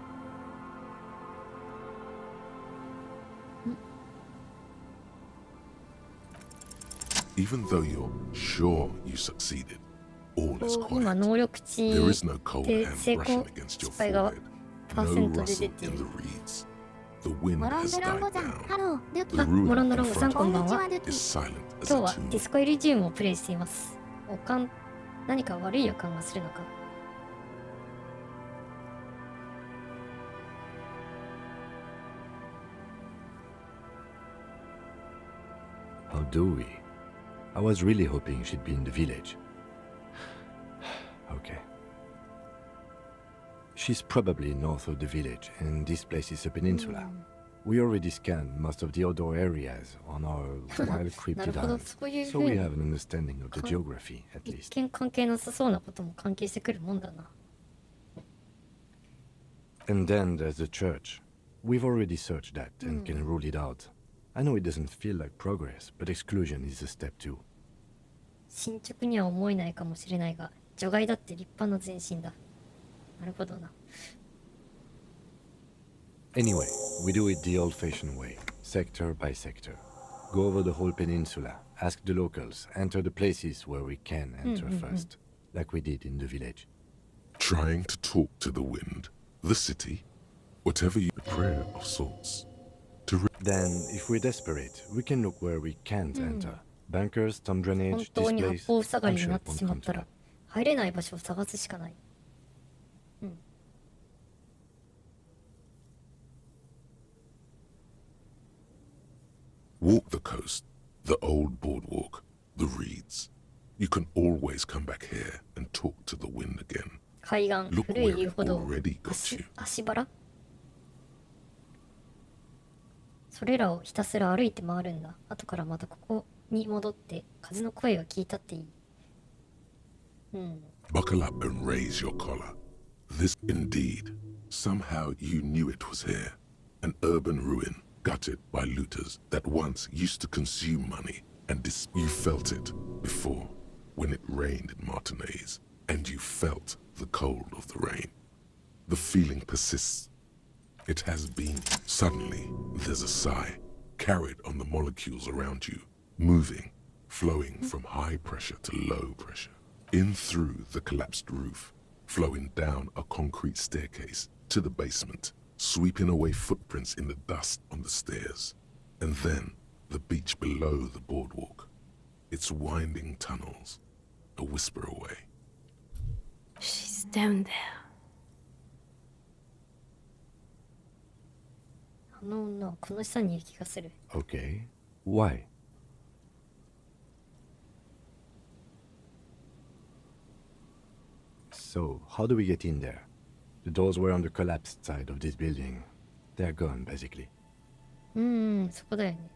Even though you're sure you succeeded, all is 今 quiet. 能力値 There is no cold で hand 成 brushing 功 against 失 your 敗が forehead. パーセ No ントで出 rustle てい in る。 the reeds. The wind モロン has ブラン died ボさん、 down. ハロー、ル The キ。あ、モロン ruin ドロン in ゴさん front こん of ばん you は。 is silent as 今 a 日は tomb. ディスコエリジウムをプレイしています。何か悪い予感がするのか。How do we? I was really hoping she'd be in the village. Okay. She's probably north of the village, and this place is a peninsula. We already scanned most of the outdoor areas on our wild cryptid なるほど、 island, そういう so ふう we に have an understanding of the geography, at 一 least. 見関係なさそうなことも関係してくるもんだな。And then there's the church. We've already searched that and can rule it out. I know it doesn't feel like progress, but exclusion is a step too. 進捗には思えないかもしれないが、除外だって立派な前進だ。なるほどな。Anyway, we do it the old-fashioned way, sector by sector. Go over the whole peninsula, ask the locals, enter the places where we can enter first, like we did in the village. Trying to talk to the wind, the city, whatever you... A prayer of sorts. Then, if we're desperate, we can look where we can't enter. Bunkers, storm 本 drainage, 当 this に八 place. 方塞が I'm りに sure な it って won't しま come った to ら that. 入れない場所を探すしかない。Walk the coast, the old boardwalk, the reeds. You can always come back here and talk to the wind again. 海岸、 Look 古い where 遊 it 歩道、 already got you. 足場それらをひたすら歩いて回るんだ。後からまたここに戻って風の声を聞いたっていい。Buckle up and raise your collar. This indeed. Somehow you knew it was here. An urban ruin, gutted by looters that once used to consume money and you felt it before when it rained in Martinez and you felt the cold of the rain. The feeling persists. It has been. Suddenly, there's a sigh, carried on the molecules around you, moving, flowing from high pressure to low pressure, in through the collapsed roof, flowing down a concrete staircase to the basement, sweeping away footprints in the dust on the stairs, and then the beach below the boardwalk, its winding tunnels, a whisper away. She's down there. あの女はこの下にいる気がする。 Okay. Why? So, how do we get in there? The doors were on the collapsed side of this building. They're gone, basically. そこだよね。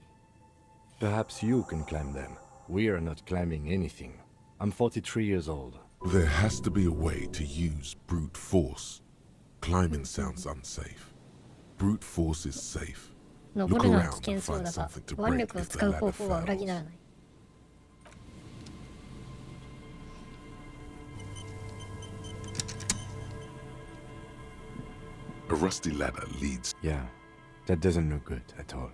Perhaps you can climb them. We are not climbing anything. I'm 43 years old. There has to be a way to use brute force. Climbing sounds unsafe. Brute force is safe. 登るのは危険そうだが、腕力を使う方法は裏切らない。A rusty ladder leads. Yeah, that doesn't look good at all.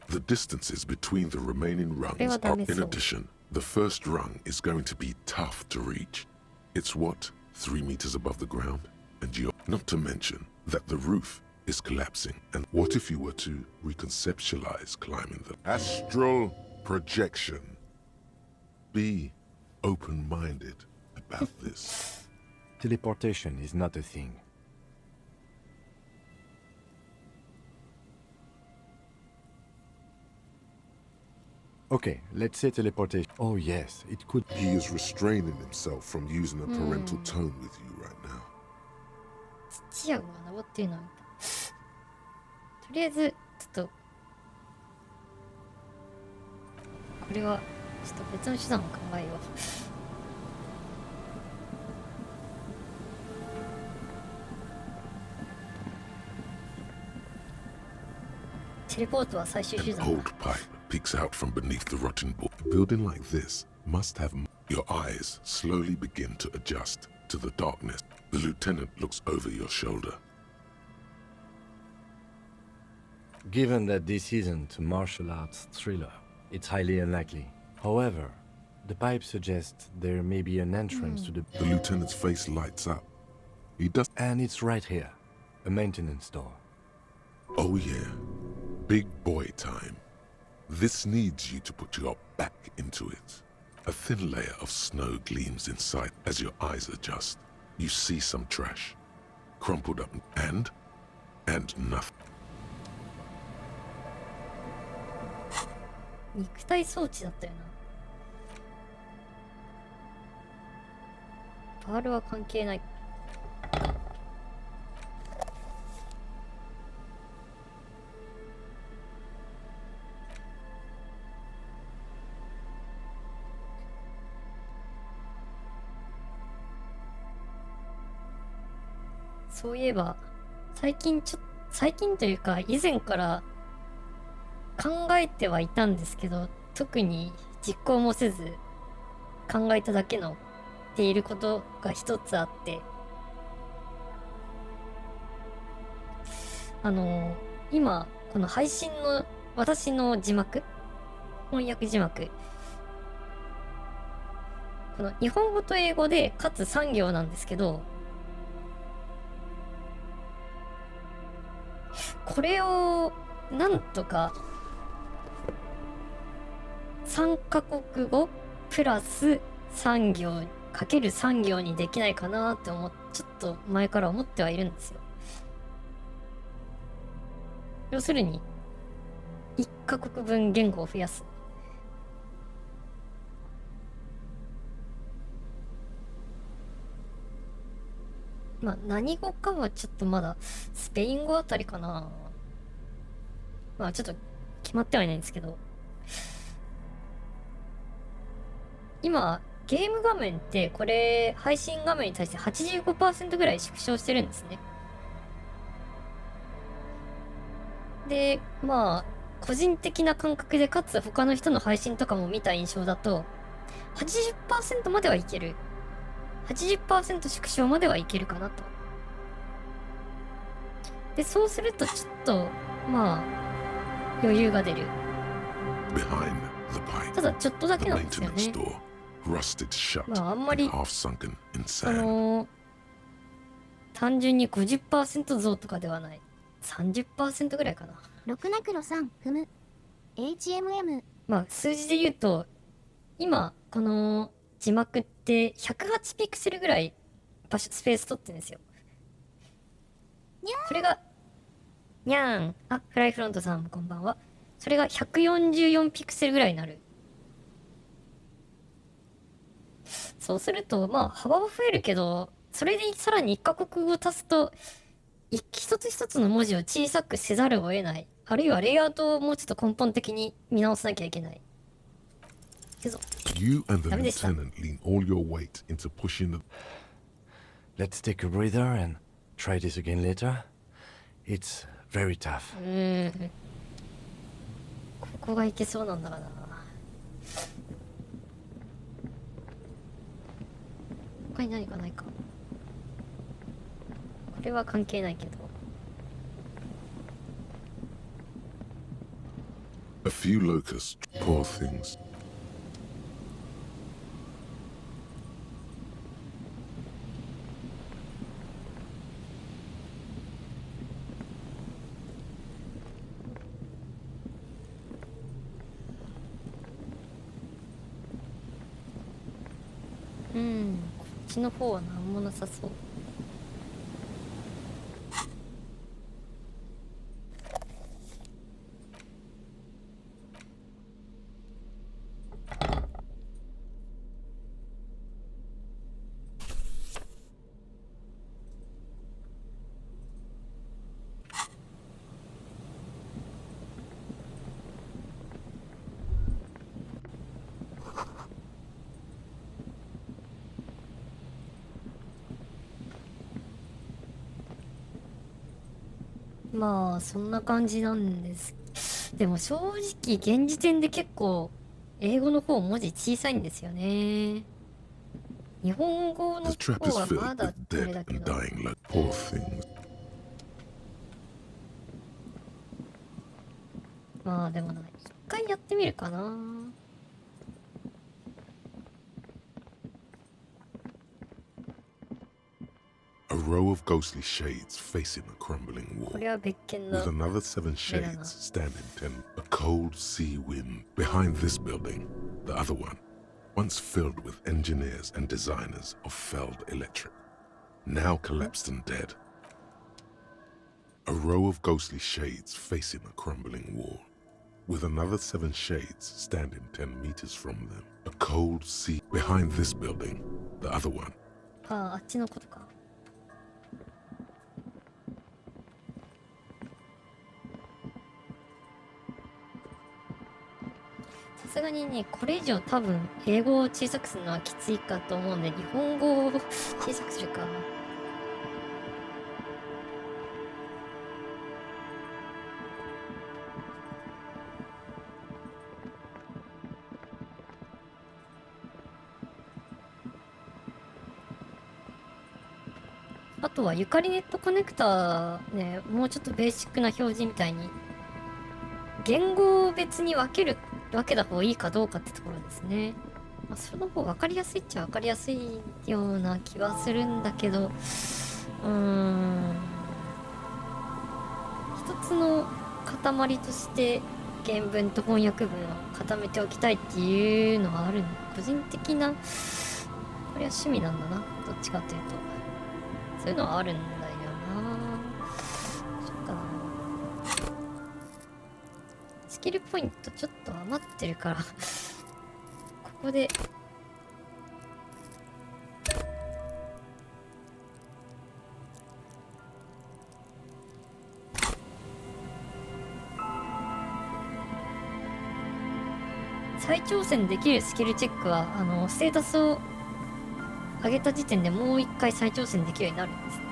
The distances between the remaining rungs are, in addition, the first rung is going to be tough to reach. It's what, 3 meters above the ground? And you're not to mention that the roof is collapsing. And what if you were to reconceptualize climbing the astral projection? Be open-minded about this. Teleportation is not a thing. Okay, let's say teleportation. Oh yes, it could. He is restraining himself from using a parental tone with you right now. 土屋が登ってるのを見た。とりあえずちょっとこれはちょっと別の手段を考えよう。テレポートは最終手 An 段 old pipe peeks out from beneath the rotten board. A building like this must have your eyes slowly begin to adjust to the darkness. The lieutenant looks over your shoulder. Given that this isn't a martial arts thriller, it's highly unlikely. However, the pipe suggests there may be an entrance to the... The lieutenant's face lights up. He does... And it's right here. A maintenance door. Oh yeah. Big boy time. This needs you to put your back into it. A thin layer of snow gleams inside as your eyes adjust. You see some trash. Crumpled up and nothing. 肉体装置だったよな。パールは関係ない。そういえば最近というか以前から考えてはいたんですけど、特に実行もせず考えただけのっていることが一つあって、今この配信の私の字幕、翻訳字幕、この日本語と英語でかつ3行なんですけど、これをなんとか3カ国語プラス3行かける3行にできないかなってちょっと前から思ってはいるんですよ。要するに1カ国分言語を増やす。まあ何語かはちょっとまだスペイン語あたりかな。まあちょっと決まってはいないんですけど、今ゲーム画面ってこれ配信画面に対して 85% ぐらい縮小してるんですね。でまあ個人的な感覚でかつ他の人の配信とかも見た印象だと 80% まではいける。80% 縮小まではいけるかなと。でそうするとちょっとまあ余裕が出る。ただちょっとだけなんですよね。まああんまり単純に 50% 増とかではない。30% ぐらいかな。6ナクロさん踏む HMM。 まあ数字で言うと今この字幕って108ピクセルぐらいスペース取ってるんですよ。それがにゃーん、あ、フライフロントさんこんばんは。それが144ピクセルぐらいになる。そうするとまあ幅は増えるけど、それでさらに1カ国語を足すと一つ一つの文字を小さくせざるを得ない。あるいはレイアウトをもうちょっと根本的に見直さなきゃいけない。You and the lieutenant lean all your weight into pushing the... Let's take a breather and try this again later. It's very tough. ここがいけそうなんだからな。他に何かないか。これは関係ないけど。A few locusts, poor things. Hmm, こっちの方はなんもなさそう。まあそんな感じなんです。でも正直現時点で結構英語の方文字小さいんですよね。日本語の The trap 方 is は filled まだ with あれ dead だけ and ど、 dying like poor things. まあでもな、一回やってみるかな。A row of ghostly shades facing a crumbling wall, これは別件 with の another 7 shades standing 10. A cold sea wind behind this building, the other one, once filled with engineers and designers of felled electric, now collapsed and dead. A row of ghostly shades facing a crumbling wall, with another 7 shades standing 10 meters from them. A cold sea behind this building, the other one. ああ、あっちのことか。さすがにね、これ以上多分英語を小さくするのはきついかと思うんで、日本語を小さくするか。あとはゆかりネットコネクタね、もうちょっとベーシックな表示みたいに言語を別に分けた方がいいかどうかってところですね。まあ、その方分かりやすいっちゃ分かりやすいような気はするんだけど、一つの塊として原文と翻訳文を固めておきたいっていうのはあるの。個人的な、これは趣味なんだな、どっちかというと。そういうのはあるんだよな。そっかな。スキルポイントちょっと余ってるからここで再挑戦できるスキルチェックはステータスを上げた時点でもう一回再挑戦できるようになるんですね。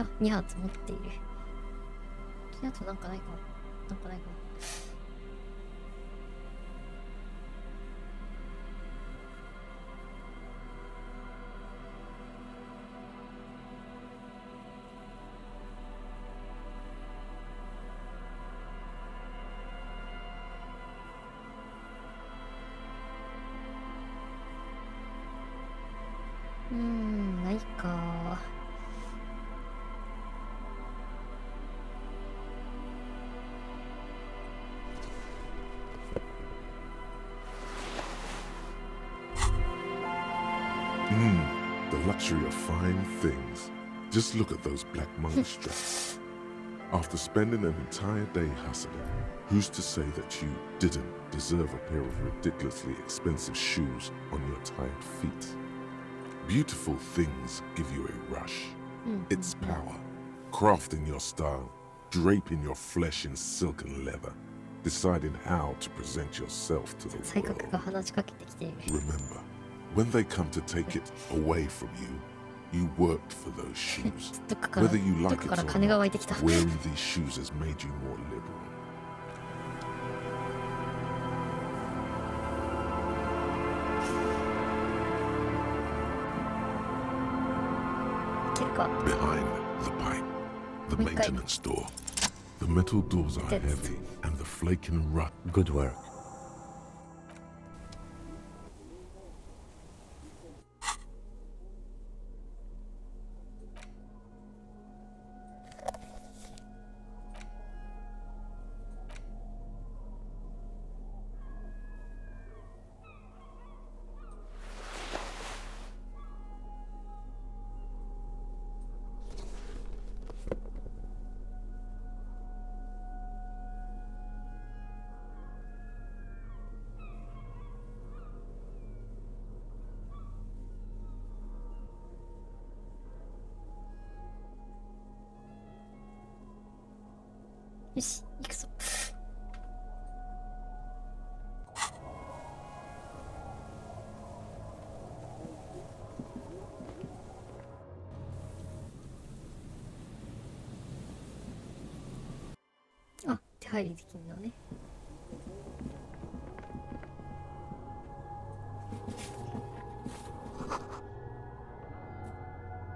あ、2発持っている。あとなんかないかな。なんかないかな。ないか。The luxury of fine things. Just look at those black monk straps. After spending an entire day hustling, who's to say that you didn't deserve a pair of ridiculously expensive shoes on your tired feet? Beautiful things give you a rush. It's power. Crafting your style, draping your flesh in silken leather, deciding how to present yourself to the 才覚 world. が話しかけてきている。 Remember, when they come to take it away from you, you worked for those shoes. どっかから Whether you どっ like か it から or 金が湧 not, いてきた。 wearing these shoes has made you more liberal. いけるか。 Behind the pipe, the Okay. maintenance door. The metal doors are heavy and the flaking rut. Good work.よし、行くぞ。あ、手入りできるのね。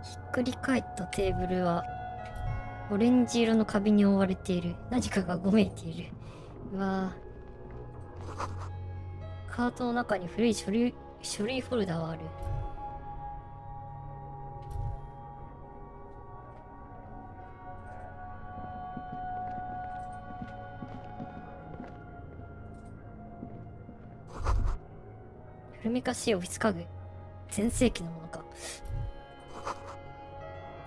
ひっくり返ったテーブルはオレンジ色のカビに覆われている。何かがごめいている。うわぁ。カートの中に古い書類フォルダがある。古めかしいオフィス家具。全盛期のものか。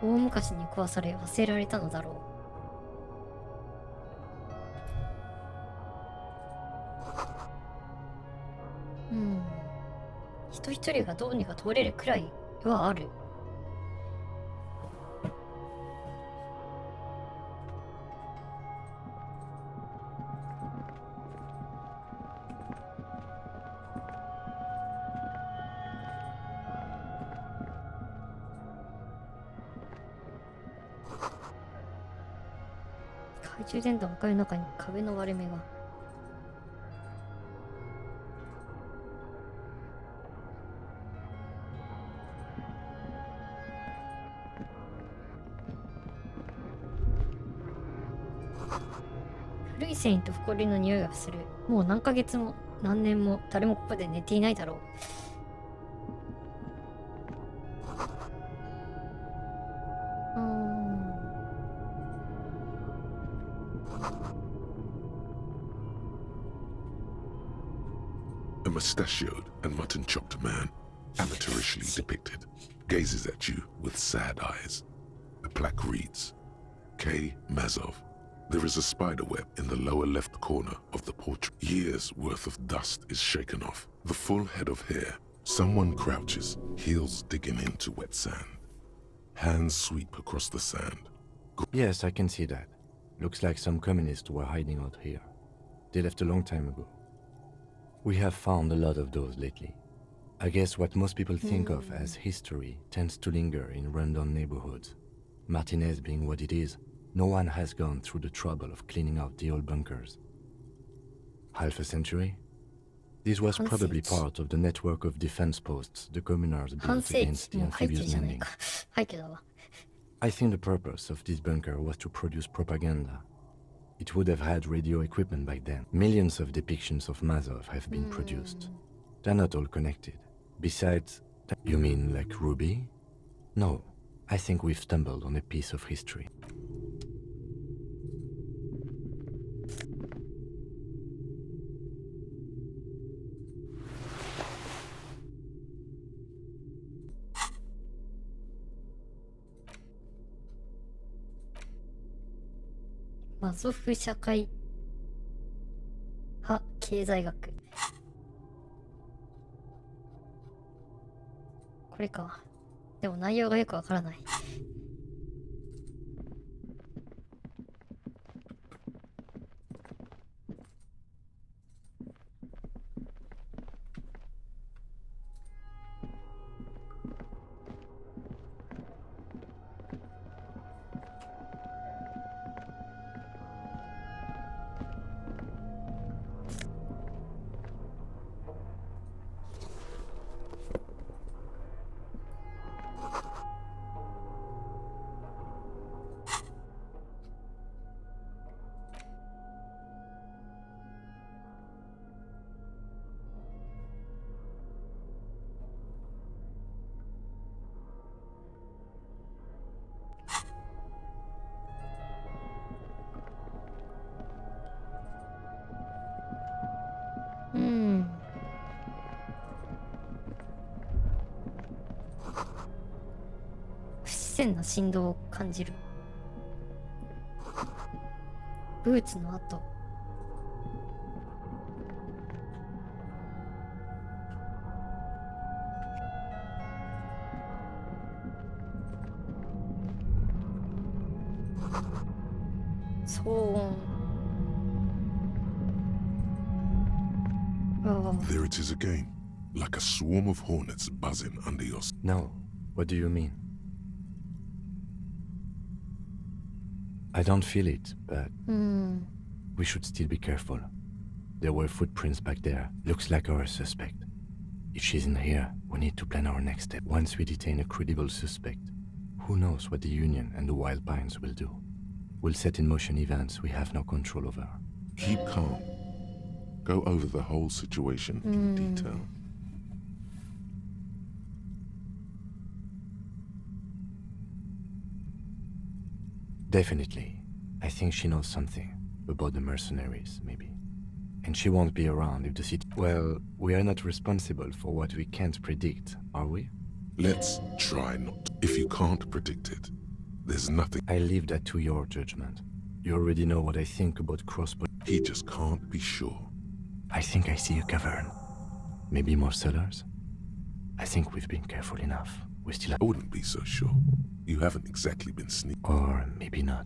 大昔に壊され忘れられたのだろう。人一人がどうにか通れるくらいはある。懐中電灯の明かりの中に壁の割れ目が。古い繊維と埃の匂いがする。もう何ヶ月も何年も誰もここで寝ていないだろう。A mustachioed and mutton-chopped man, amateurishly depicted, gazes at you with sad eyes. The plaque reads, K. Mazov. There is a spider web in the lower left corner of the portrait. Years' worth of dust is shaken off. The full head of hair. Someone crouches, heels digging into wet sand. Hands sweep across the sand. Yes, I can see that. Looks like some communists were hiding out here. They left a long time ago. We have found a lot of those lately. I guess what most people think of as history tends to linger in rundown neighborhoods. Martinez being what it is, no one has gone through the trouble of cleaning out the old bunkers. Half a century? This was probably part of the network of defense posts the communards built against the amphibious landing. I think the purpose of this bunker was to produce propaganda. It would have had radio equipment back then. Millions of depictions of Mazov have been produced. They're not all connected. Besides, you mean like Ruby? No, I think we've stumbled on a piece of history. マゾフ社会派経済学。これか。でも内容がよくわからない。不自然な振動を感じる。ブーツの跡。騒音。There it is again, like a swarm of hornets buzzing under your... No, what do you mean? I don't feel it, but we should still be careful. There were footprints back there. Looks like our suspect. If she's in here, we need to plan our next step. Once we detain a credible suspect, who knows what the Union and the Wild Pines will do? We'll set in motion events we have no control over. Keep calm. Go over the whole situation in detail. Definitely. I think she knows something about the mercenaries, maybe. And she won't be around if the city... Well, we are not responsible for what we can't predict, are we? Let's try not. If you can't predict it, there's nothing... I leave that to your judgment. You already know what I think about crossbow... He just can't be sure. I think I see a cavern. Maybe more cellars? I think we've been careful enough. We still have... I wouldn't be so sure. You haven't exactly been sneaky. Or maybe not.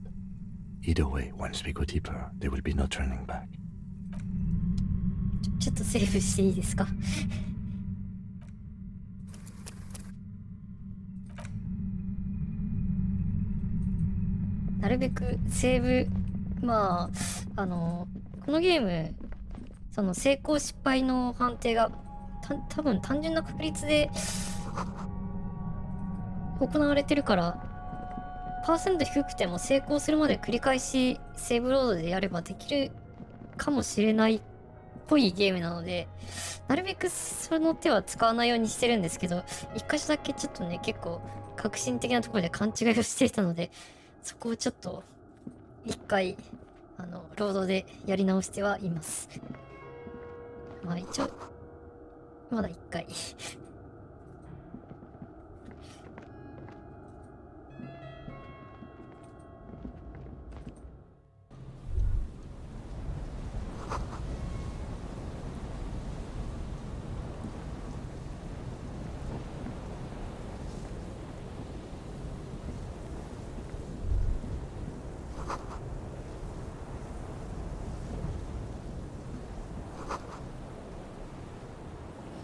Either way, once we go deeper, there will be no turning back. ちょっとセーブしていいですか？なるべくセーブ、まあ、このゲーム、その成功失敗の判定が多分単純な確率で行われてるから、パーセント低くても成功するまで繰り返しセーブロードでやればできるかもしれないっぽいゲームなので、なるべくその手は使わないようにしてるんですけど、一箇所だけちょっとね、結構革新的なところで勘違いをしていたので、そこをちょっと一回ロードでやり直してはいます。まあ一応まだ一回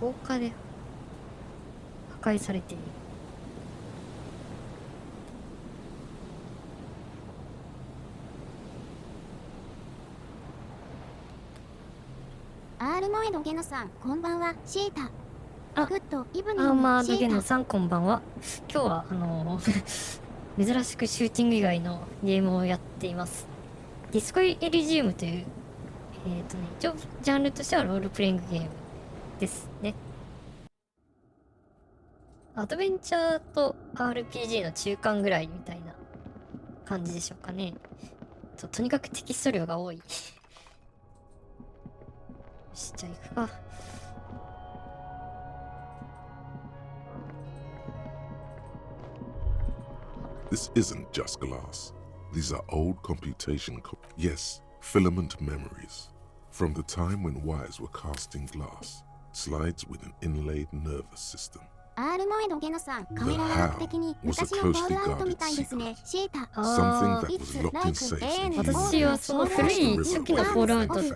放火で破壊されている。アールモエドゲノさん、こんばんは。シータ。グッドイブニング。アーマードゲノさん、こんばんは。今日は珍しくシューティング以外のゲームをやっています。ディスコエリジウムという一応ジャンルとしてはロールプレイングゲームですね。アドベンチャーと RPG の中間ぐらいみたいな感じでしょうかね。とにかくテキスト量が多い。よし、じゃあ行くか。This isn't just glass. These are old computation yes, filament memories. From the time when wires were cast in glass, slides with an inlaid nervous system. The how was a closely guarded secret. Something that was locked in safes and hidden 私はその古い初期のフォールアウトって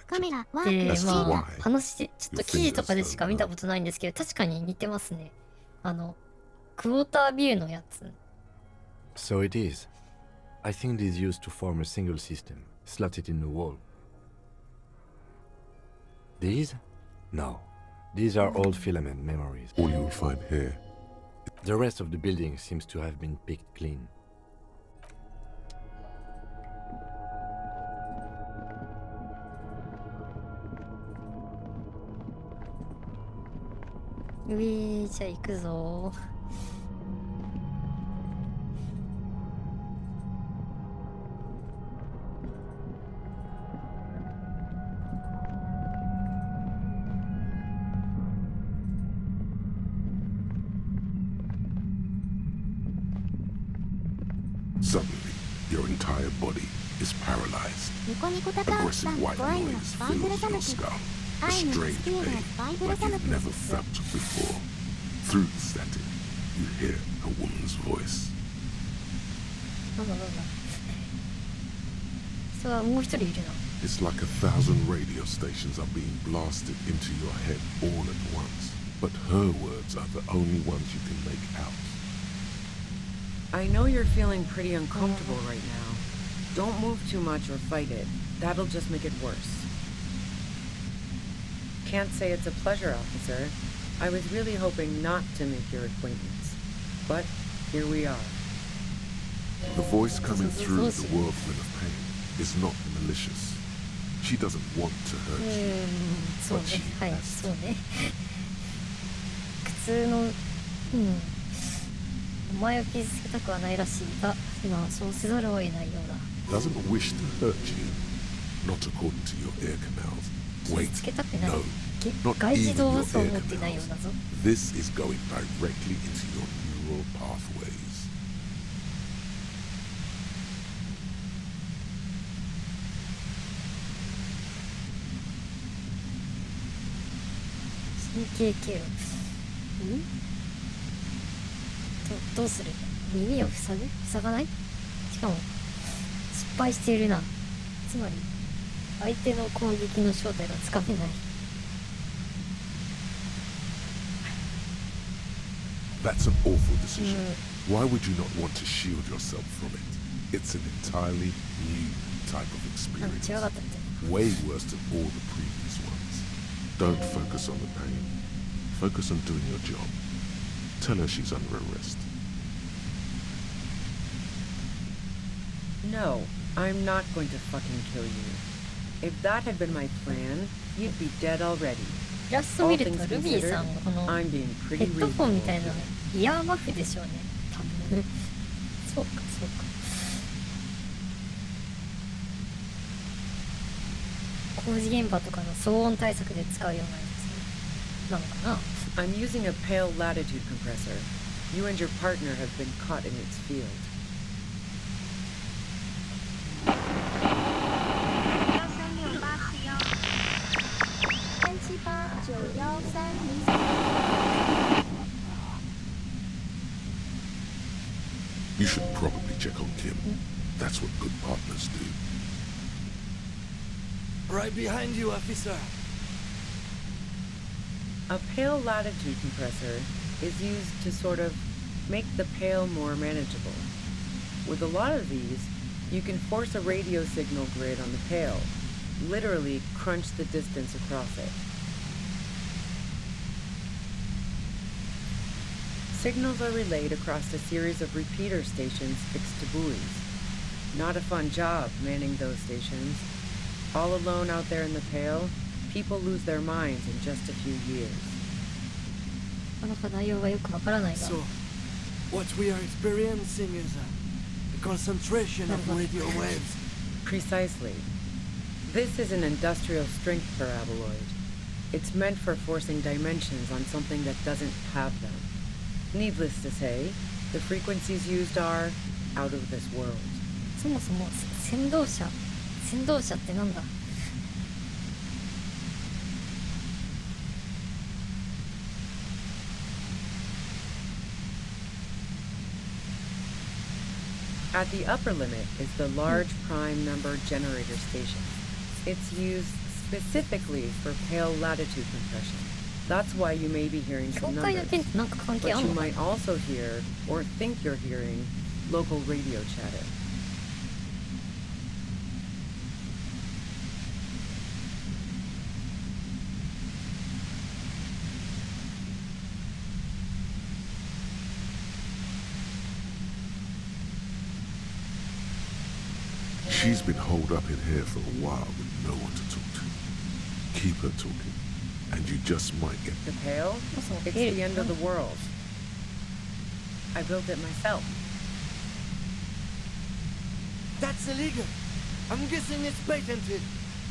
まあ話ちょっと記事とかでしか見たことないんですけど確かに似てますね。クォータービューのやつ。So it is. I think it is used to form a single system, slotted in the wall. These? No. These are old filament memories. All you will find here. The rest of the building seems to have been picked clean. Oui, じゃあ行くぞ。Suddenly, your entire body is paralyzed. Aggressive white noise fills your skull. A strange pain like you've never felt before. Through the static, you hear a woman's voice. そう、もう一人いるな。It's like 1,000 radio stations are being blasted into your head all at once. But her words are the only ones you can make out. I know you're feeling pretty uncomfortable right now. Don't move too much or fight it. That'll just make it worse. Can't say it's a pleasure, officer. I was really hoping not to make your acquaintance. But here we are. The voice coming through the whirlwind of pain is not malicious. She doesn't want to hurt you, but she has to. 普通の、お前を傷つけたくはないらしいが、今はそうせざるを得ないようだ。Doesn't wish to hurt you, not according to your ear canals. Wait, no, not even your ear canals. This is going directly into your neural pathways. 神経経路。どうする？耳を塞がない？しかも失敗しているな。つまり相手の攻撃の正体がつかめない。That's an awful decision. Why would you not want to shield yourself from it? It's an entirely new type of experience. Way worse than all the previous ones. Don't focus on the pain. Focus on doing your job. Tell her she's under arrest. No, I'm not going to fucking kill you. If that had been my plan, you'd be dead already. イラスト見るとルビーさんのこのヘ I'm being ッ pretty ドフォンみたい reasonable. なイヤーマフでしょうね。多分。そうかそうか。工事現場とかの騒音対策で使うようなやつなのかな。I'm using a pale latitude compressor. You and your partner have been caught in its field. You should probably check on Kim. That's what good partners do. Right behind you, officer. A pale latitude compressor is used to sort of make the pale more manageable. With a lot of these, you can force a radio signal grid on the pale, literally crunch the distance across it. Signals are relayed across a series of repeater stations fixed to buoys. Not a fun job manning those stations. All alone out there in the pale, people lose their minds in just a few years. So, what we are experiencing is a concentration of radio waves. Precisely. This is an industrial strength paraboloid. It's meant for forcing dimensions on something that doesn't have them. Needless to say, the frequencies used are out of this world. そもそも先導車ってなんだ。At the upper limit is the large prime number generator station. It's used specifically for pale latitude compression. That's why you may be hearing some numbers. But you might also hear, or think you're hearing, local radio chatter. She's been holed up in here for a while with no one to talk to. Keep her talking, and you just might get... The Pale? It's the end of the world. I built it myself. That's illegal. I'm guessing it's patented.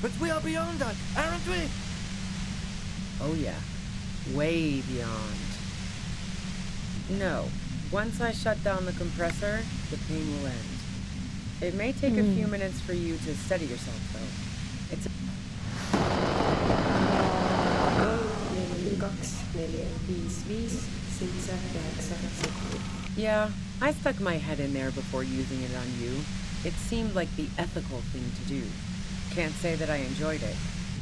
But we are beyond that, aren't we? Oh yeah. Way beyond. No. Once I shut down the compressor, the pain will end. It may take a few minutes for you to steady yourself, though. It's Yeah, I stuck my head in there before using it on you. It seemed like the ethical thing to do. Can't say that I enjoyed it.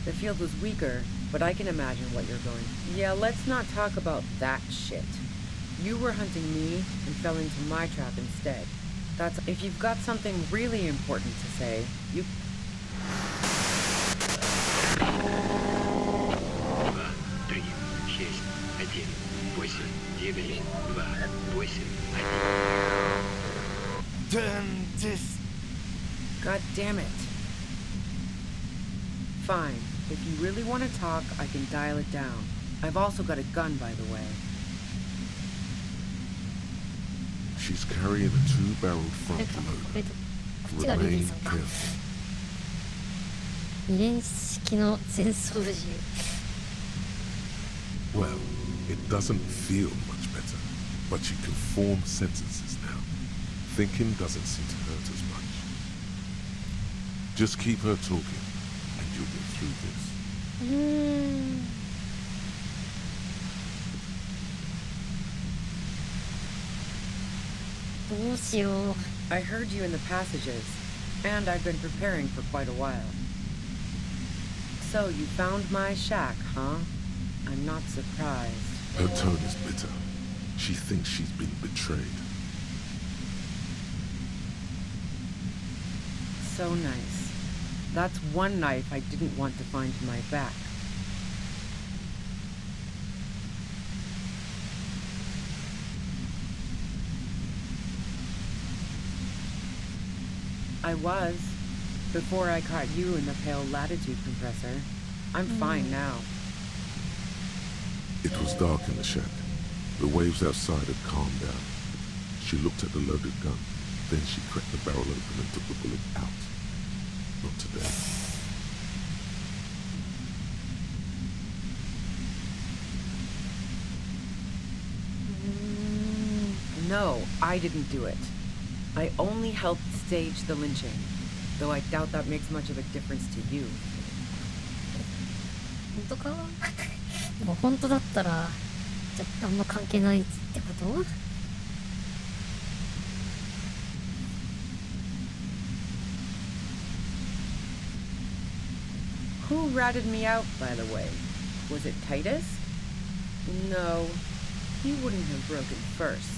The field was weaker, but I can imagine what you're going. Yeah, let's not talk about that shit. You were hunting me and fell into my trap instead. That's if you've got something really important to say, you... Turn this... God damn it. Fine. If you really want to talk, I can dial it down. I've also got a gun, by the way. She's carrying a two-barreled front loader. Remain careful. 遺伝式の戦争銃 Well, it doesn't feel much better, but you can form sentences now. Thinking doesn't seem to hurt as much. Just keep her talking, and you'll get through this. I heard you in the passages, and I've been preparing for quite a while. So you found my shack, huh? I'm not surprised. Her tone is bitter. She thinks she's been betrayed. So nice. That's one knife I didn't want to find in my back. I was, before I caught you in the pale latitude compressor. I'm fine now. It was dark in the shack. The waves outside had calmed down. She looked at the loaded gun. Then she cracked the barrel open and took the bullet out. Not today. No, I didn't do it. I only helped stage the lynching, though I doubt that makes much of a difference to you. 本当かでも本当だったらじゃああんま関係ないってこと Who ratted me out, by the way? Was it Titus? No, he wouldn't have broken first.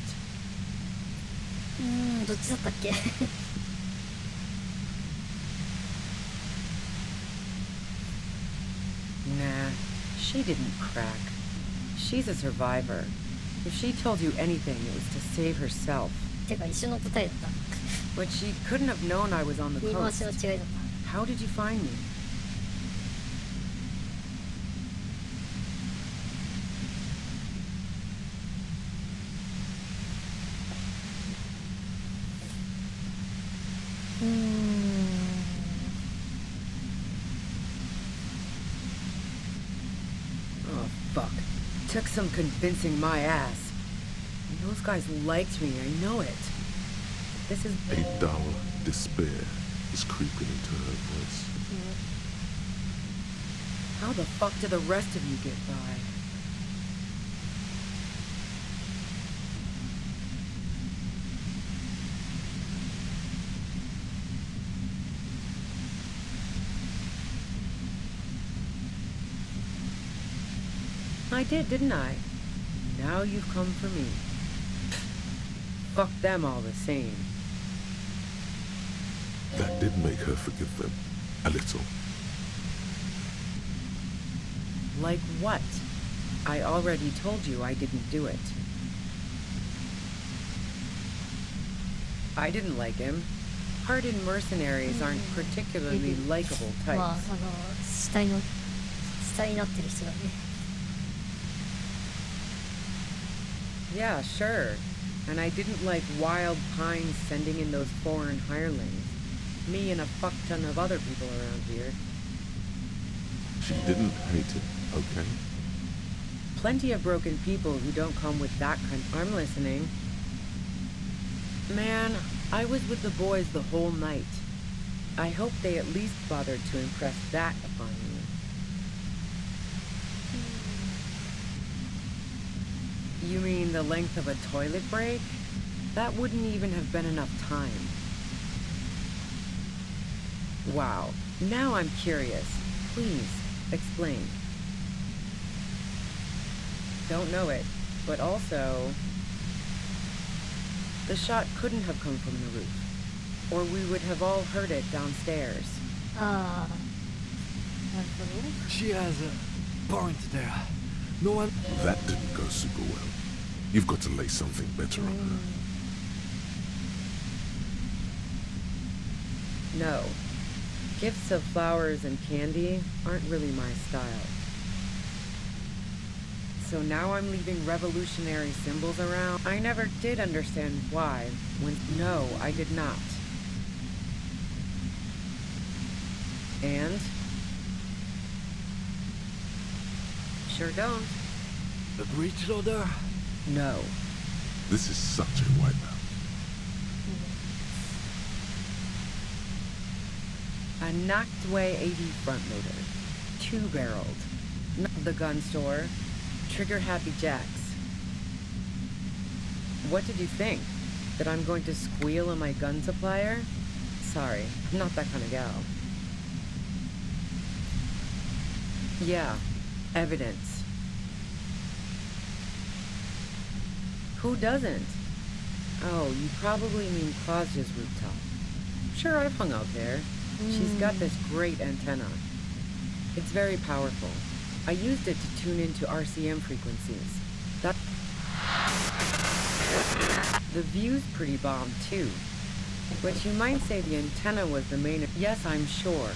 どっちだったっけ Nah, she didn't crack. She's a survivor. If she told you anything, it was to save herself. てか一緒の答えだった But she couldn't have known I was on the 言い回し coast. の違いだった How did you find me? Oh, fuck. Took some convincing my ass. And those guys liked me, I know it. This is... A dull, despair is creeping into her voice. How the fuck did the rest of you get by? I did, didn't I? Now you've come for me. Fuck them all the same. That did make her forgive them. A little. Like what? I already told you I didn't do it. I didn't like him. Hardened mercenaries aren't particularly likable まあ types. 下になってる人だね。Yeah, sure. And I didn't like Wild Pines sending in those foreign hirelings. Me and a fuck ton of other people around here. She didn't hate him, okay? Plenty of broken people who don't come with that kind. I'm listening. Man, I was with the boys the whole night. I hope they at least bothered to impress that upon you. You mean the length of a toilet break? That wouldn't even have been enough time. Wow. Now I'm curious. Please, explain. Don't know it, but also... The shot couldn't have come from the roof, or we would have all heard it downstairs. She has a point there. No one... That didn't go super well. You've got to lay something better on her. No. Gifts of flowers and candy aren't really my style. So now I'm leaving revolutionary symbols around? I never did understand why. No, I did not. And? Sure don't. The breach loader? No. This is such a wipeout. A knocked away 80 front loader. 2-barreled. Not the gun store. Trigger happy jacks. What did you think? That I'm going to squeal on my gun supplier? Sorry, I'm not that kind of gal. Yeah, evidence. Who doesn't? Oh, you probably mean Claudia's rooftop. Sure, I've hung out there. She's got this great antenna. It's very powerful. I used it to tune into RCM frequencies. The view's pretty bomb, too. But you might say the antenna was the main... Yes, I'm sure.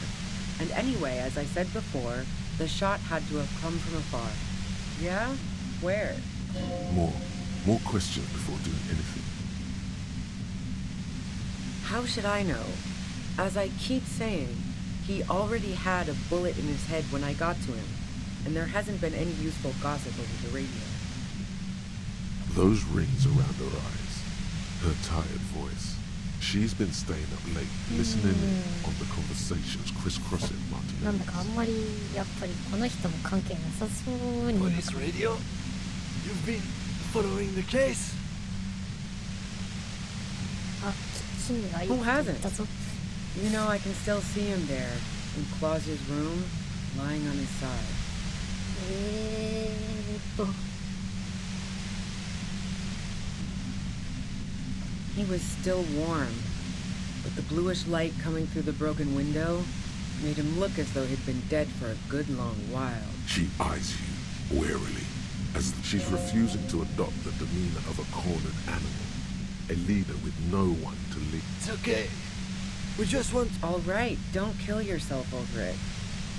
And anyway, as I said before, the shot had to have come from afar. Yeah? Where? More questions before doing anything. How should I know? As I keep saying, he already had a bullet in his head when I got to him, and there hasn't been any useful gossip over the radio. Those rings around her eyes, her tired voice. She's been staying up late, listening in on the conversations crisscrossing Martin. なんだかあんまりやっぱりこの人も関係なさそうに。Police radio? You've been following the case? あ、キングがいい Who こと言っ hasn't? たぞ。You know, I can still see him there, in Claus's room, lying on his side. He was still warm, but the bluish light coming through the broken window made him look as though he'd been dead for a good long while. She eyes you warily, as she's refusing to adopt the demeanor of a cornered animal, a leader with no one to lead. It's okay. We just want... All right, don't kill yourself over it.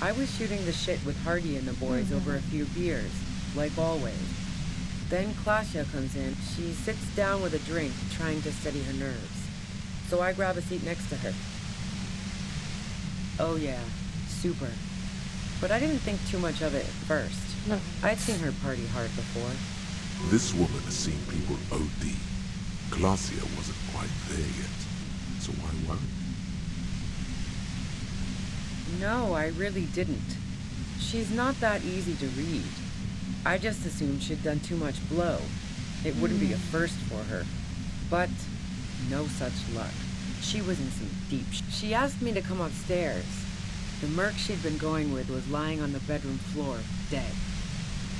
I was shooting the shit with Hardy and the boys over a few beers, like always. Then Klasia comes in. She sits down with a drink, trying to steady her nerves. So I grab a seat next to her. Oh yeah, super. But I didn't think too much of it at first. No. I'd seen her party hard before. This woman has seen people OD. Glacia wasn't quite there yet, so why worry? No, I really didn't. She's not that easy to read. I just assumed she'd done too much blow. It wouldn't be a first for her. But no such luck. She was in some deep She asked me to come upstairs. The merc she'd been going with was lying on the bedroom floor, dead.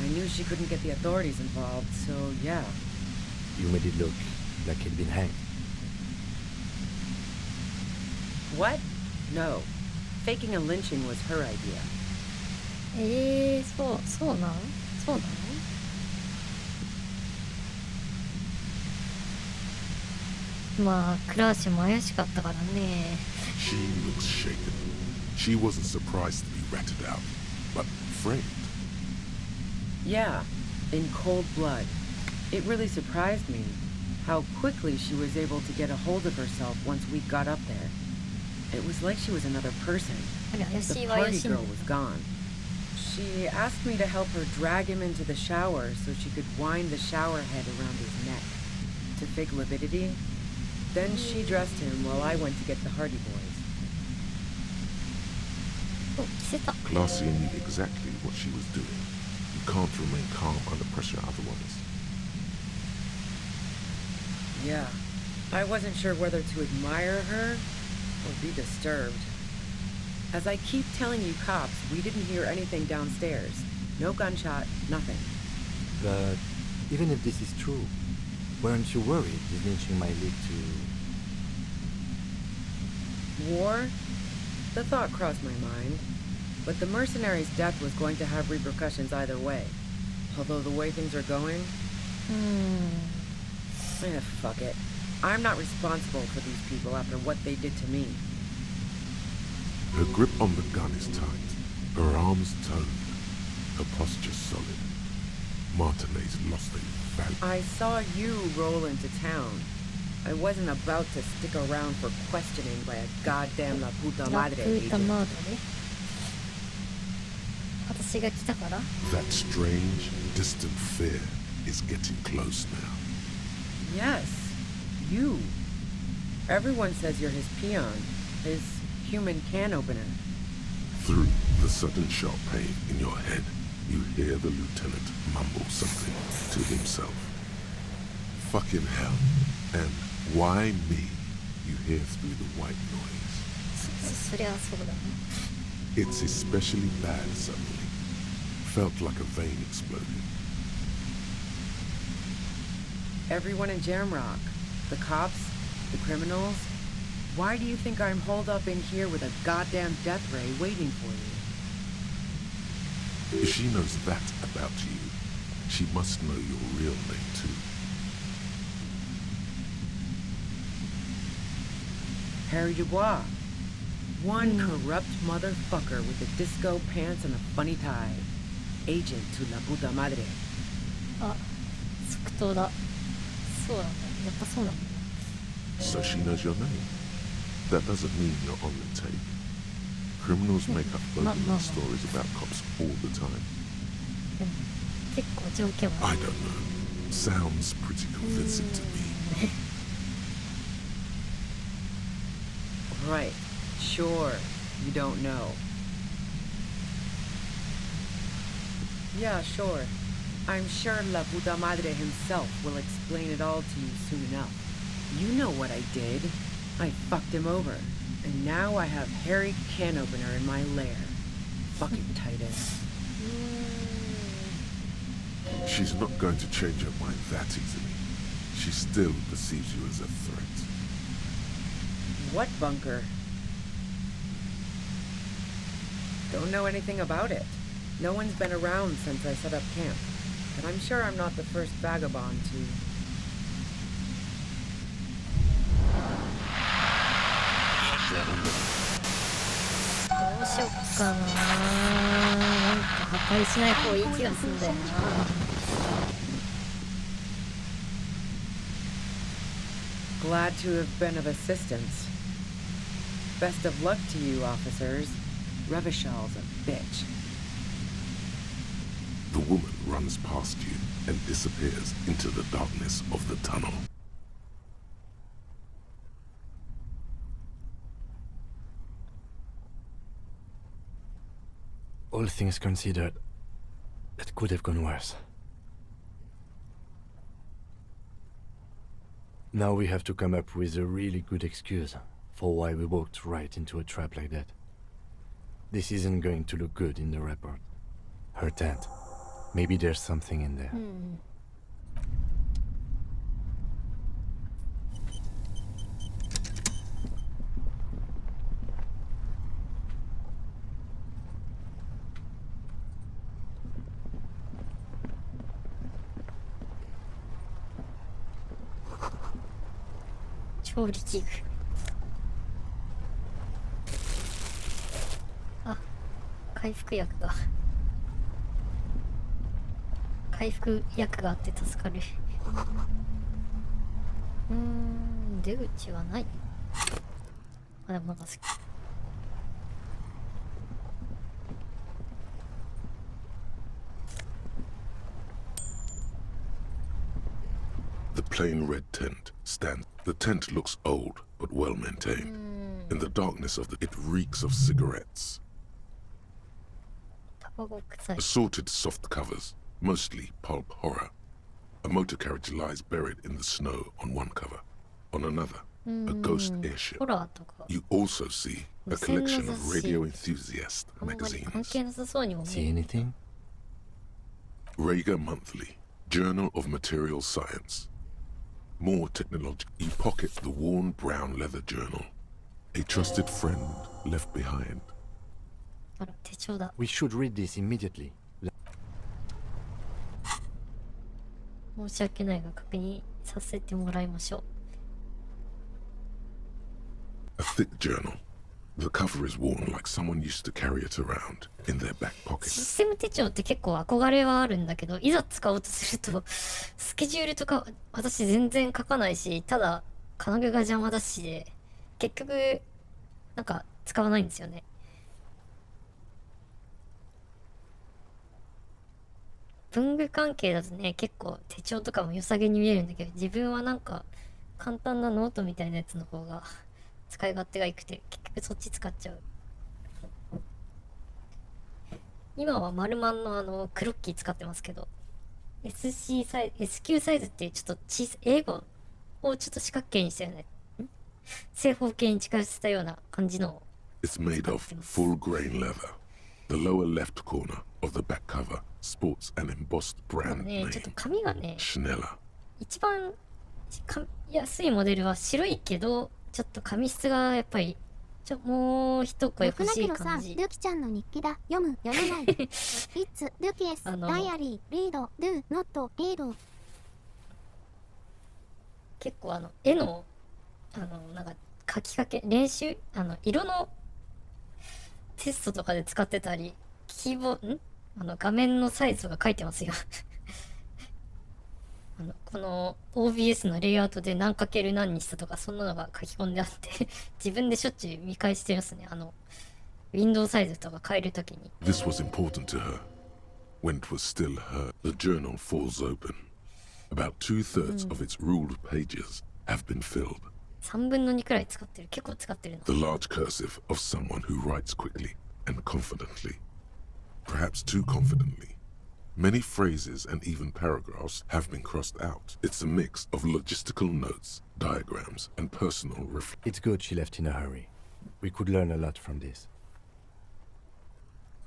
I knew she couldn't get the authorities involved, so yeah. You made it look like he'd been hanged. What? No. Faking a lynching was her idea. そうなのまあ、クラーシュも怪しかったからね。She looks shaken. She wasn't surprised to be ratted out, but framed. Yeah, in cold blood. It really surprised me how quickly she was able to get a hold of herself once we got up there. It was like she was another person. The party girl was gone. She asked me to help her drag him into the shower so she could wind the shower head around his neck to fake lividity. Then she dressed him while I went to get the Hardy Boys. Glacier knew exactly what she was doing. You can't remain calm under pressure otherwise. Yeah, I wasn't sure whether to admire her or be disturbed. As I keep telling you cops, we didn't hear anything downstairs. No gunshot, nothing. But even if this is true, weren't you worried this lynching might lead to... War? The thought crossed my mind. But the mercenary's death was going to have repercussions either way. Although the way things are going... fuck it. I'm not responsible for these people after what they did to me. Her grip on the gun is tight, her arms toned, her posture solid. Martinez lost a value. I saw you roll into town. I wasn't about to stick around for questioning by a goddamn La Puta Madre agent. That strange, distant fear is getting close now. Yes, you. Everyone says you're his peon, his human can opener. Through the sudden sharp pain in your head, you hear the lieutenant mumble something to himself. Fucking hell. And why me? You hear through the white noise. It's especially bad suddenly. Felt like a vein exploded. Everyone in Jamrock, the cops, the criminals, why do you think I'm holed up in here with a goddamn death ray waiting for you? If she knows that about you, she must know your real name too. Harry Dubois. One corrupt motherfucker with the disco pants and a funny tie. Agent to La Puta Madre. So she knows your name. That doesn't mean you're on the take. Criminals make up bogus stories about cops all the time. I don't know. Sounds pretty convincing to me. Right. Sure. You don't know. Yeah, sure. I'm sure La Puta Madre himself will explain it all to you soon enough. You know what I did. I fucked him over. And now I have Harry Can Opener in my lair. Fucking Titus. She's not going to change her mind that easily. She still perceives you as a threat. What bunker? Don't know anything about it. No one's been around since I set up camp. But I'm sure I'm not the first vagabond to... Glad to have been of assistance. Best of luck to you, officers. Revishal's a bitch. The woman runs past you and disappears into the darkness of the tunnel. All things considered, it could have gone worse. Now we have to come up with a really good excuse for why we walked right into a trap like that. This isn't going to look good in the report. Her tent. Maybe there's something in there.調理器具。あ、回復薬が。回復薬があって助かる。出口はない。あ、でもなんか好き。The plain red tent stands. The tent looks old but well maintained. In the darkness of it reeks of cigarettes. Assorted soft covers, mostly pulp horror. A motor carriage lies buried in the snow on one cover. On another, a ghost airship. You also see a collection of radio enthusiast magazines. See anything? Rager Monthly, Journal of Material Science. More technological. You pocket the worn brown leather journal. A trusted friend left behind. We should read this immediately. 申し訳ないが確認させてもらいましょう。A thick journal. The cover is worn like someone used to carry it around in their back pocket. システム手帳って結構憧れはあるんだけど、いざ使おうとするとスケジュールとか私全然書かないし、ただ金具が邪魔だしで結局なんか使わないんですよね。文具関係だとね、結構手帳とかも良さげに見えるんだけど、自分はなんか簡単なノートみたいなやつの方が使い勝手が良くて、結局そっち使っちゃう。今は丸マンのクロッキー使ってますけど、SC サイズ、SQ サイズっていうちょっと英語をちょっと四角形にしたよね。正方形に近寄せたような感じの。It's made of full grain leather. The lower left corner of the back cover sports an embossed brand name. ちょっと紙がね、Schnella. 一番安いモデルは白いけど、ちょっと紙質がやっぱりもう一声欲しい感じ。ルキちゃんの日記だ。読む、読めない。It's ルキエス、ダイアリー、リード、do not read。結構絵のなんか書きかけ練習色のテストとかで使ってたり、キーボード画面のサイズとか書いてますよ。この OBS のレイアウトで何かける何にしたとかそんなのが書き込んであって自分でしょっちゅう見返してますね。ウィンドウサイズとか変えるときに。This was important to her. When it was still her, the journal falls open. About 2/3 of its ruled pages have been filled. 3分の2くらい使ってる。結構使ってるな。The large cursive of someone who writes quickly and confidently. Perhaps too confidently. Many phrases and even paragraphs have been crossed out. It's a mix of logistical notes, diagrams, and personal reflections. It's good she left in a hurry. We could learn a lot from this.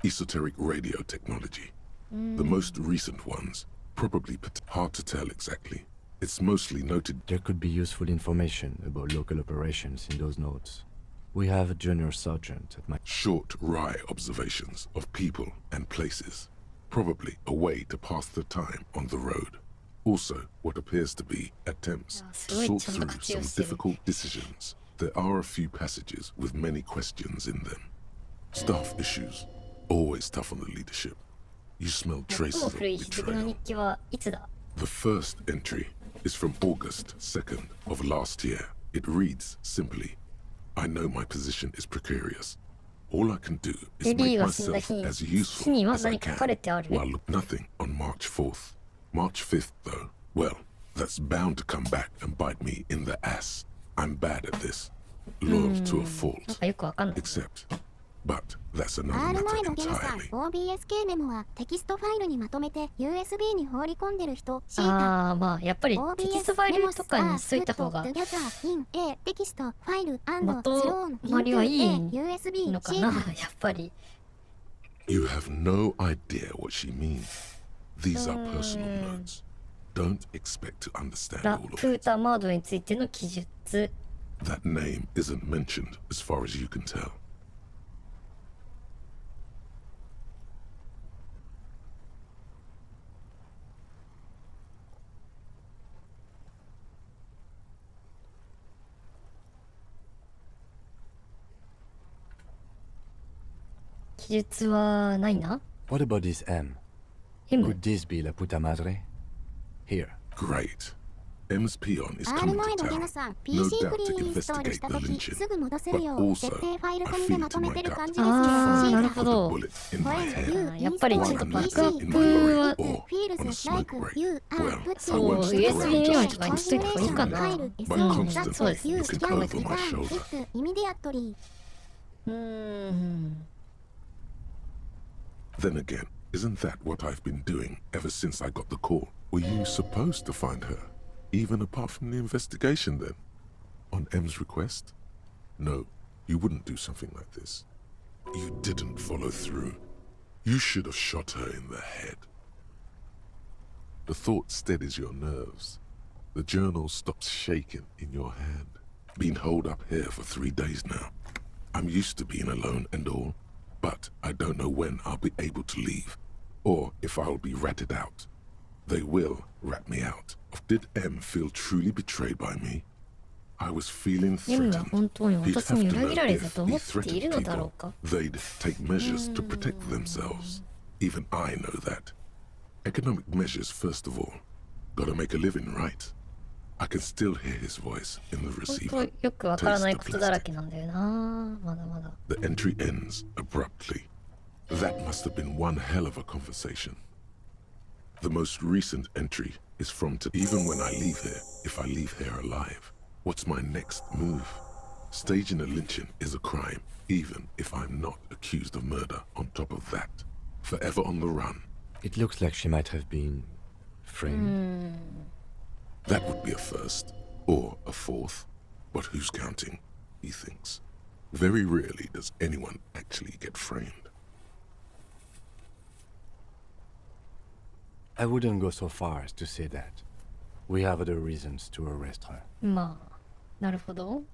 Esoteric radio technology. The most recent ones, probably hard to tell exactly. It's mostly noted. There could be useful information about local operations in those notes. We have a junior sergeant at my... Short, wry observations of people and places. Probably a way to pass the time on the road. Also, what appears to be attempts to sort through some difficult decisions. There are a few passages with many questions in them. Staff issues. Always tough on the leadership. You smell traces of betrayal. The first entry is from August 2nd of last year. It reads simply, I know my position is precarious. All I can do is make myself as useful as I can while nothing on March 4th. March 5th, though, well, that's bound to come back and bite me in the ass. I'm bad at this. Loyal to a fault. Except, But that's another アール matter ノイドゲノさん entirely. OBSK メモはテキストファイルにまとめて USB に放り込んでる人シーああ、まあやっぱりテキストファイルとかにしといた方がテキストファイルまとまりはいいのかな、やっぱり。You have no idea what she means. These are personal notes. Don't expect to understand ラ all of プー it. ターマードについての記述。That name isn't mentioned as far as you can tell. 記述はないな。 What about this M? M? Could this be la puta madre? Here. Great. M's peon is アール coming ノイ to ドゲ town. ノさん No PC フ doubt リ to ーインストールし investigate た the 時 lynching. すぐ戻せ But るよう also, 設定ファイル I 紙で feed まと to め my てる gut. 感じですよ。あー、なるほ Put a ど。 bullet in my head. やっぱりちょっと While バ I'm ックア locked ッ in プ my は grave or on a smoke break. Well, I そう won't stick around USB メモリ just とかにしといた方がいいかな。 by うん、 constant そうですね。 looking over my shoulder. イミディアトリー Then again, isn't that what I've been doing ever since I got the call? Were you supposed to find her, even apart from the investigation then? On M's request? No, you wouldn't do something like this. You didn't follow through. You should have shot her in the head. The thought steadies your nerves. The journal stops shaking in your hand. Been holed up here for 3 days now. I'm used to being alone and all, but I don't know when I'll be able to leave, or if I'll be ratted out. They will rat me out. Did M feel truly betrayed by me? I was feeling M が threatened. 本当に He'd 私 have に to 裏切ら know れた if と he 思っている threatened のだろ people. うか。 They'd take measures to protect themselves. Even I know that. Economic measures first of all. Gotta make a living, right? I can still hear his voice in the 本 receiver. 当よくわからないことだらけなんだよな。まだまだ。 The entry ends abruptly. That must have been one hell of a conversation. The most recent entry is from even when I leave here, if I leave here alive. What's my next move? Staging a lynching is a crime, even if I'm not accused of murder on top of that. Forever on the run. It looks like she might have been framed. That would be a first, or a fourth. But who's counting? He thinks. Very rarely does anyone actually get framed. I wouldn't go so far as to say that. We have other reasons to arrest her. まあ、なるほど。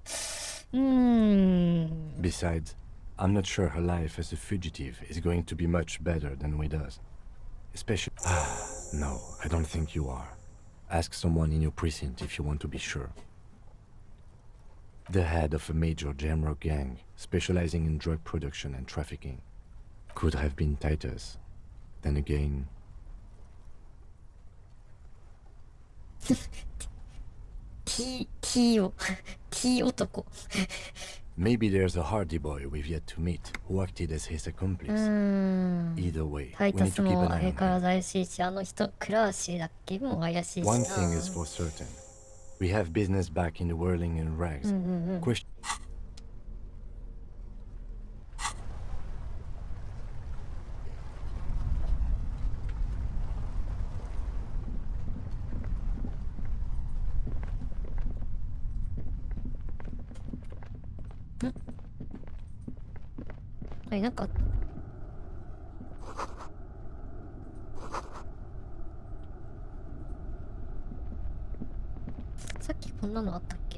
Besides, I'm not sure her life as a fugitive is going to be much better than Weda's. Especially... No, I don't think you are. Ask someone in your precinct if you want to be sure. The head of a major Jamrock gang, specializing in drug production and trafficking. Could have been Titus. Then again... T 男。 Maybe there's a Hardy boy we've yet to meet who acted as his accomplice. Either way, タイ we タ need ス to keep も an 相 eye 変 on わら him. ず怪しいし、あの人、クラーシーだっけも怪しいしな。 One thing is for certain. We have business back in the whirling and rags. Question...はい、なんか。さっきこんなのあったっけ？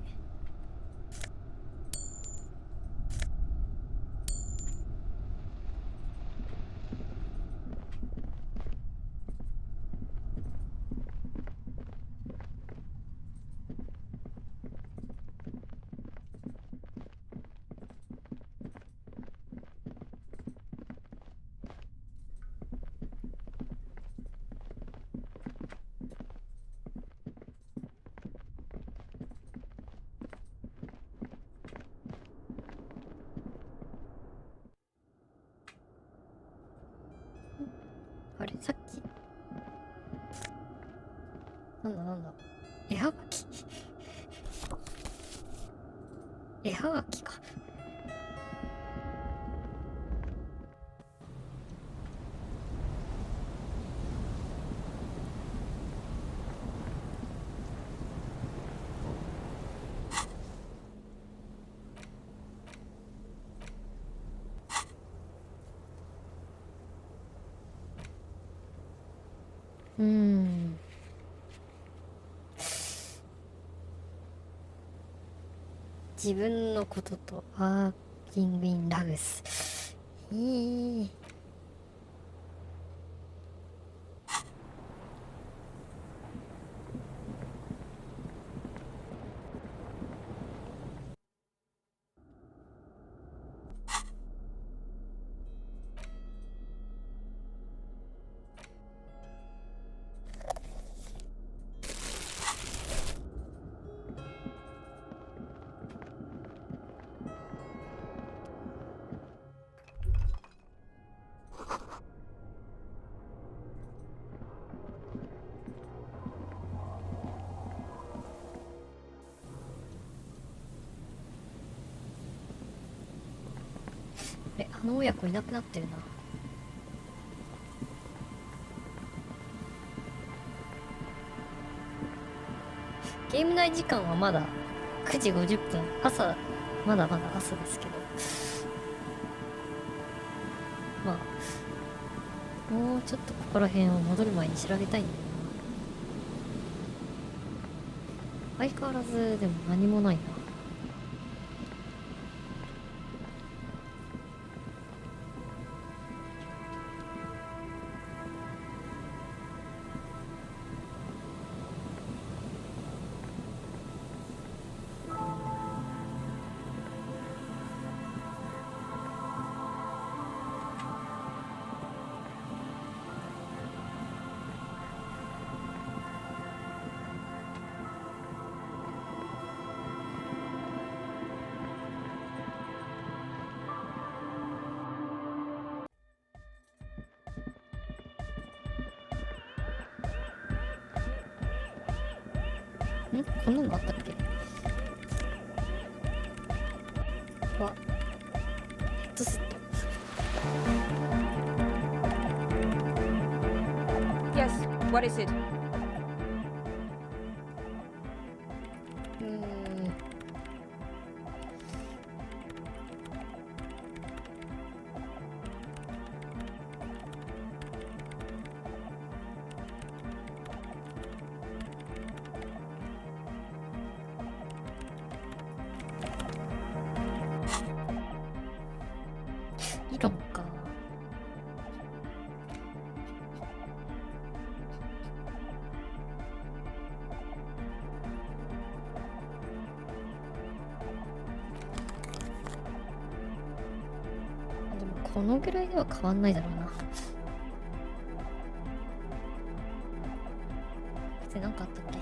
あれさっきなんだ絵はがき絵はがきか自分のこととワーキングインラグス。あの親子いなくなってるな。ゲーム内時間はまだ9時50分。まだまだ朝ですけど。まあ、もうちょっとここら辺を戻る前に調べたいんだよな。相変わらずでも何もないな。こんなのあったっけ。わ、ヘッドセット。Yes, what is it? 理論か。でもこのぐらいでは変わんないだろうな。別になんかあったっけ。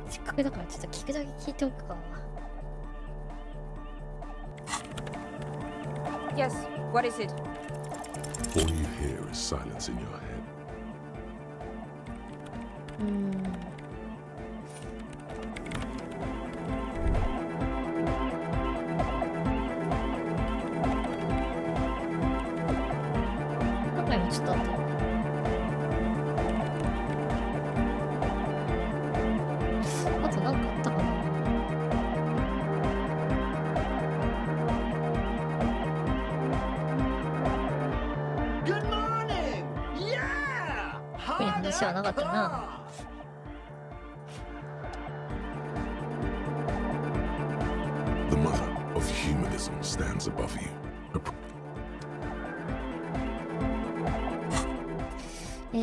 せっかくだからちょっと聞くだけ聞いておくか。Yes, what is it? All you hear is silence in your head. 今回もちょっとあったよ。あとなんかあったかな。特に話はなかったな。The mother of humanism stands above you. う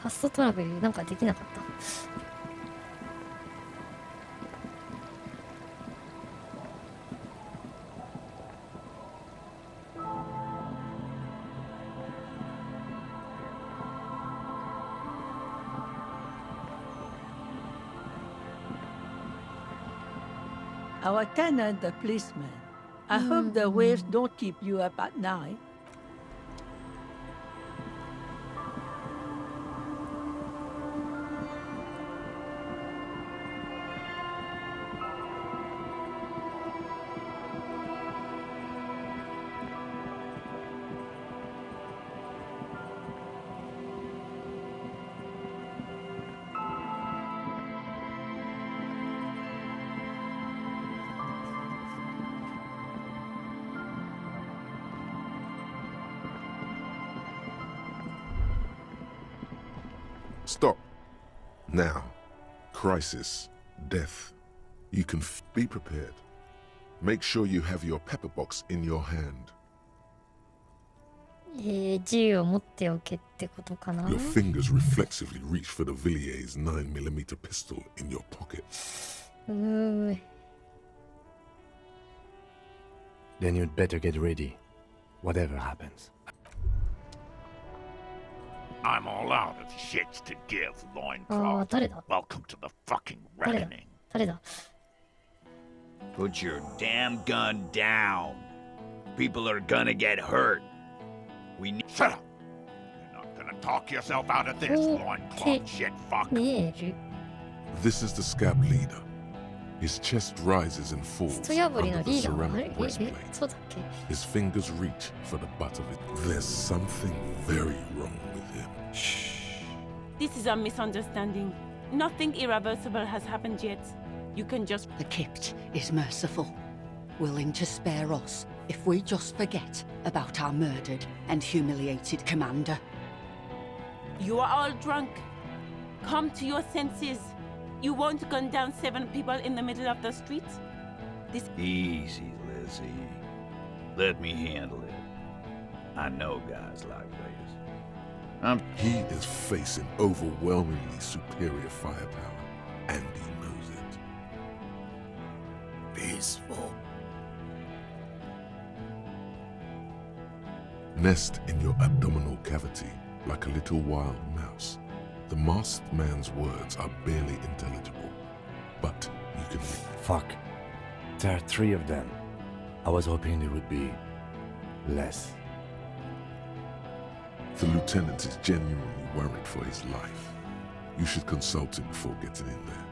ァストトラベルなんかできなかった。Our tenant, the policeman. I hope the waves don't keep you up at night. Stop. Now. Crisis. Death. You can be prepared. Make sure you have your pepper box in your hand. 銃を持っておけってことかな。 Your fingers reflexively reach for the Villiers 9mm pistol in your pocket. Then you'd better get ready, whatever happens. I'm all out of shits to give, loincloth. Welcome to the fucking reckoning. 誰だ? Put your damn gun down. People are gonna get hurt. We need— Shut up! You're not gonna talk yourself out of this, loincloth shit fuck. This is the scab leader. His chest rises and falls under the ceramic breastplate. His fingers reach for the butt of it. There's something very wrong with him. Shh. This is a misunderstanding. Nothing irreversible has happened yet. You can just— The Kipt is merciful, willing to spare us if we just forget about our murdered and humiliated commander. You are all drunk. Come to your senses. You won't gun down 7 people in the middle of the street? This— Easy, Lizzie. Let me handle it. I know guys like this. He is facing overwhelmingly superior firepower, and he knows it. Peaceful. Nest in your abdominal cavity like a little wild mouse. The masked man's words are barely intelligible, but you can— Fuck. There are 3 of them. I was hoping there would be less. The lieutenant is genuinely worried for his life. You should consult him before getting in there.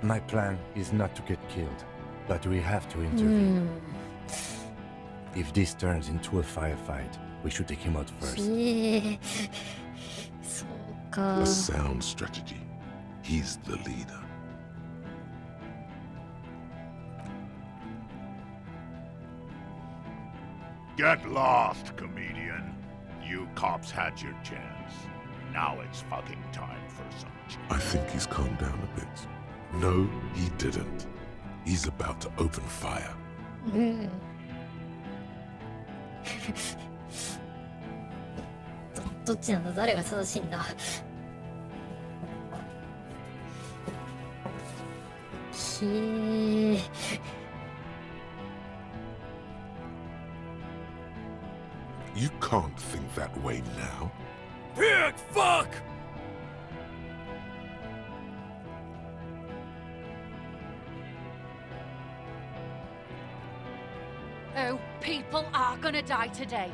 My plan is not to get killed, but we have to intervene. If this turns into a firefight, we should take him out first. A sound strategy. He's the leader. Get lost, comedian. You cops had your chance. Now it's fucking time for some— I think he's calmed down a bit. No, he didn't. He's about to open fire. どっちなんだ？誰が正しいんだ？へえ。You can't think that way now. Pig fuck! Oh, people are gonna die today.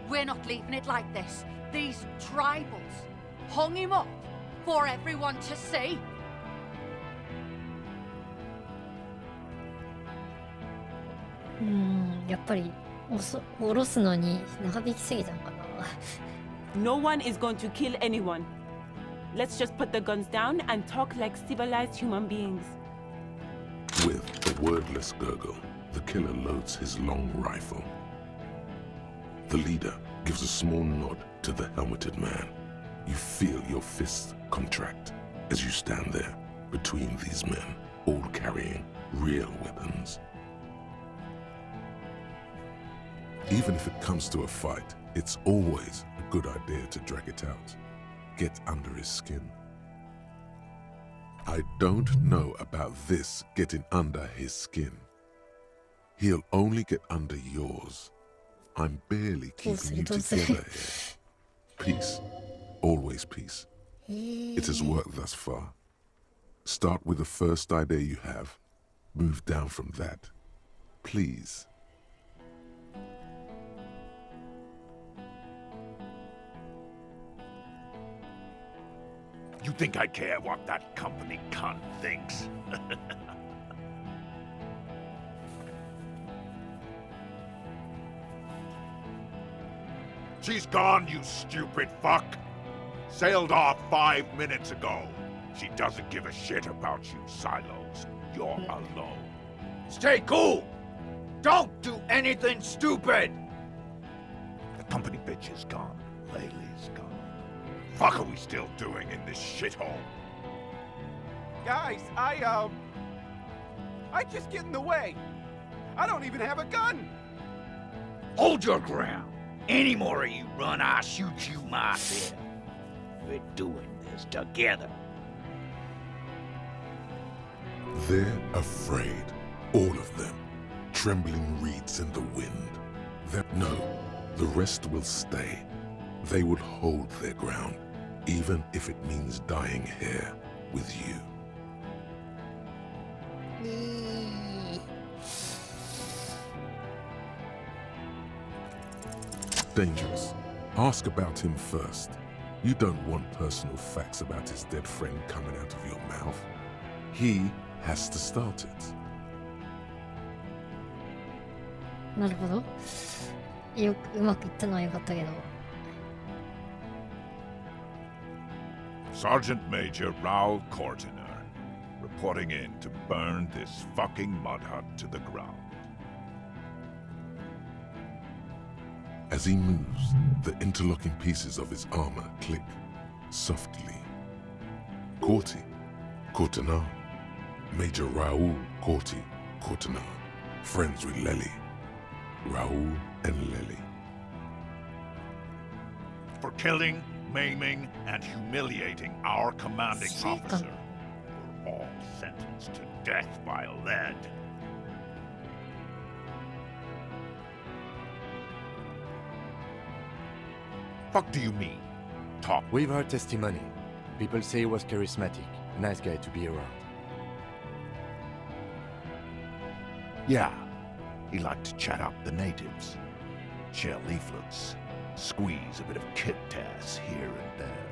We're not leaving it like this. These tribals hung him up for everyone to see. やっぱり下ろすのに長引きすぎたのかな。No one is going to kill anyone. Let's just put the guns down and talk like civilized human beings. With a wordless gurgle, the killer loads his long rifle. The leader gives a small nod to the helmeted man. You feel your fists contract as you stand there between these men, all carrying real weapons. Even if it comes to a fight, it's always a good idea to drag it out. Get under his skin. I don't know about this getting under his skin. He'll only get under yours. I'm barely keeping you together here. Peace. Always peace. It has worked thus far. Start with the first idea you have. Move down from that. Please. You think I care what that company cunt thinks? She's gone, you stupid fuck! Sailed off 5 minutes ago. She doesn't give a shit about you, Silos. You're alone. Stay cool! Don't do anything stupid! The company bitch is gone. Laylee's gone. Fuck are we still doing in this shithole? Guys, I just get in the way. I don't even have a gun. Hold your ground. Any more of you run, I'll shoot you myself. We're doing this together. They're afraid. All of them. Trembling reeds in the wind. No, the rest will stay. They will hold their ground, even if it means dying here with you. Dangerous. Ask about him first. You don't want personal facts about his dead friend coming out of your mouth. He has to start it. なるほど。うまくいったのは良かったけど。Sergeant Major Raoul Cortiner, reporting in to burn this fucking mud hut to the ground. As he moves, the interlocking pieces of his armor click softly. Corti, Cortiner, Major Raoul Corti, Cortiner, friends with Lely. Raoul and Lely. For killing, maiming, and humiliating our commanding officer, we're all sentenced to death by lead. Fuck do you mean? Talk. We've heard testimony. People say he was charismatic, a nice guy to be around. Yeah, he liked to chat up the natives, share leaflets, squeeze a bit of kit tass here and there.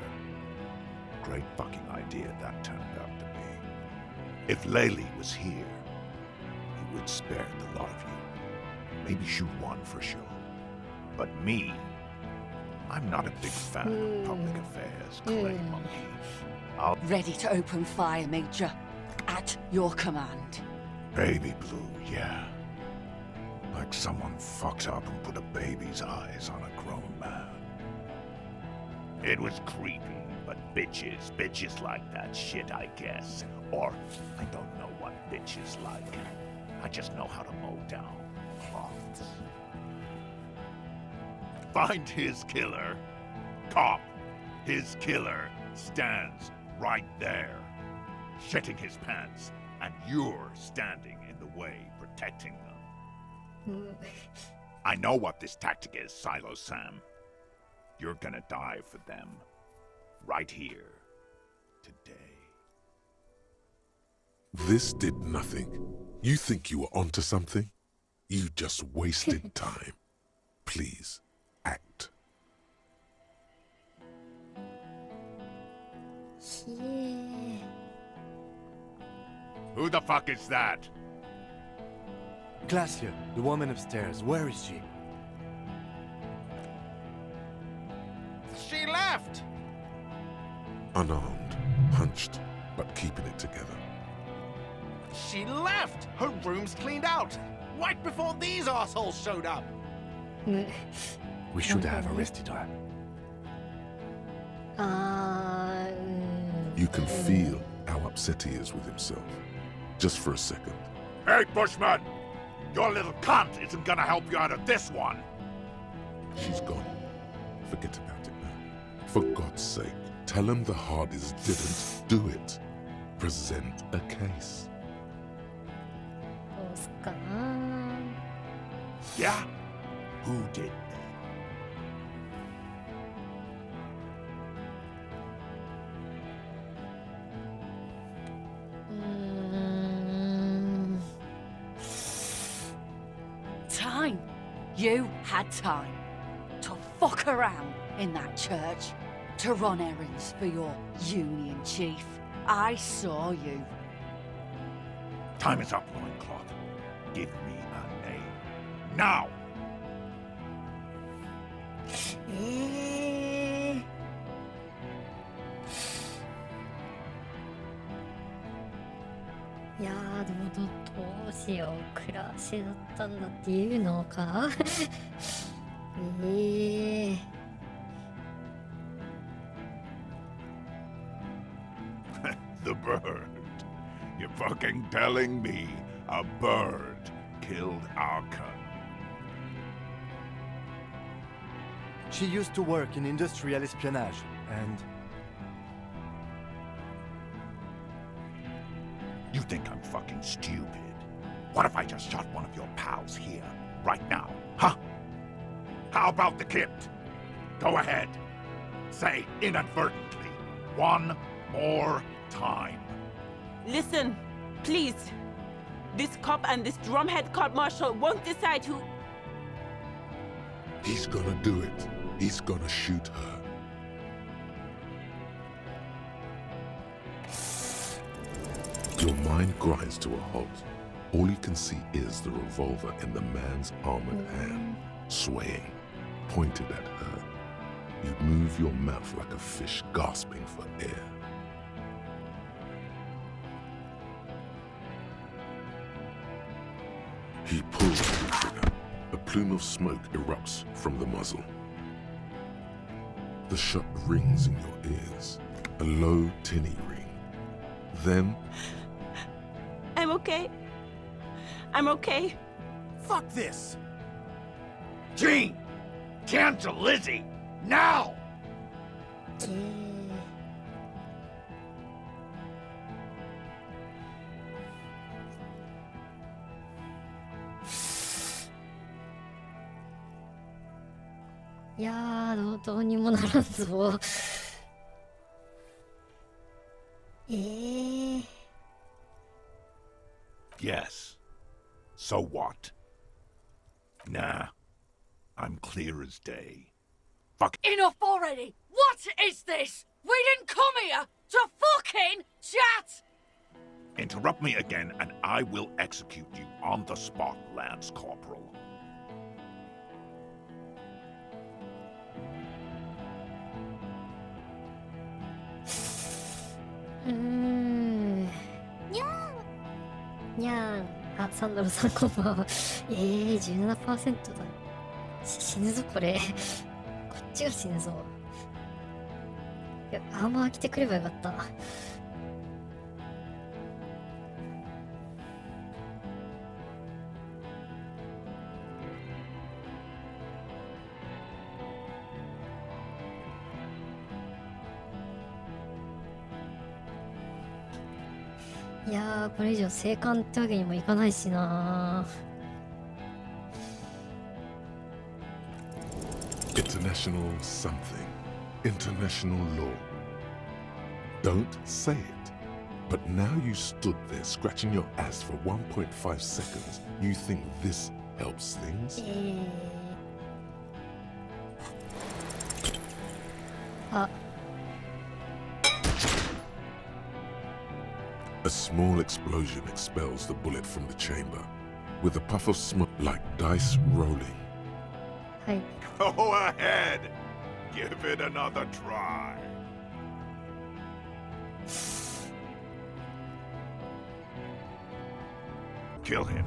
Great fucking idea that turned out to be. If Laylee was here, he would spare the lot of you. Maybe shoot one for sure. But me, I'm not a big fan of public affairs, clay monkey. Ready to open fire, Major. At your command. Baby blue, yeah. Like someone fucked up and put a baby's eyes on a grown man. It was creepy, but bitches like that shit, I guess. Or, I don't know what bitches like. I just know how to mow down cloths. Find his killer. Cop, his killer stands right there, shitting his pants, and you're standing in the way, protecting them. I know what this tactic is, Silo Sam. You're gonna die for them. Right here. Today. This did nothing. You think you were onto something? You just wasted time. Please, act. Yeah. Who the fuck is that? Glacier, the woman upstairs. Where is she? She left! Unarmed, hunched, but keeping it together. She left! Her room's cleaned out! Right before these assholes showed up! We should have arrested her. You can feel how upset he is with himself. Just for a second. Hey, Bushman! Your little cunt isn't gonna help you out of this one! She's gone. Forget about it now. For God's sake, tell him the Hardys didn't do it. Present a case. どうすっかな。 Yeah? Who did that? Time. You had time to fuck around in that church, to run errands for your union chief. I saw you. Time is up, Loincloth. Give me a name. Now! いやーでもどうしよう、暮らしだったんだっていうのか。The bird. You're fucking telling me a bird killed our cousin? She used to work in industrial espionage, and... You think I'm fucking stupid? What if I just shot one of your pals here, right now, huh? How about the kid? Go ahead. Say inadvertently. One more time. Listen, please. This cop and this drumhead cop marshal won't decide who... He's gonna do it. He's gonna shoot her. Your mind grinds to a halt. All you can see is the revolver in the man's armored hand, swaying, pointed at her. You move your mouth like a fish gasping for air. He pulls the trigger. A plume of smoke erupts from the muzzle. The shot rings in your ears, a low, tinny ring. Then... I'm okay. I'm okay. Fuck this! Gene! Cancel Lizzie! Now!いやーどうにもならんぞ。Yes. So what? Nah. I'm clear as day. Fuck. Enough already! What is this? We didn't come here to fucking chat! Interrupt me again and I will execute you on the spot, Lance Corporal. Nyan. あ、サンドロさんこんばんは。17% だ。死ぬぞこれ。こっちが死ぬぞ。いや、アーマー着てくればよかった。いやーこれ以上生還ってわけにもいかないしな。International something. International law. Don't say it. But now you stood there scratching your ass for 1.5 seconds. You think this helps things? あ。A small explosion expels the bullet from the chamber, with a puff of smoke like dice rolling. Hi. Go ahead! Give it another try. Kill him.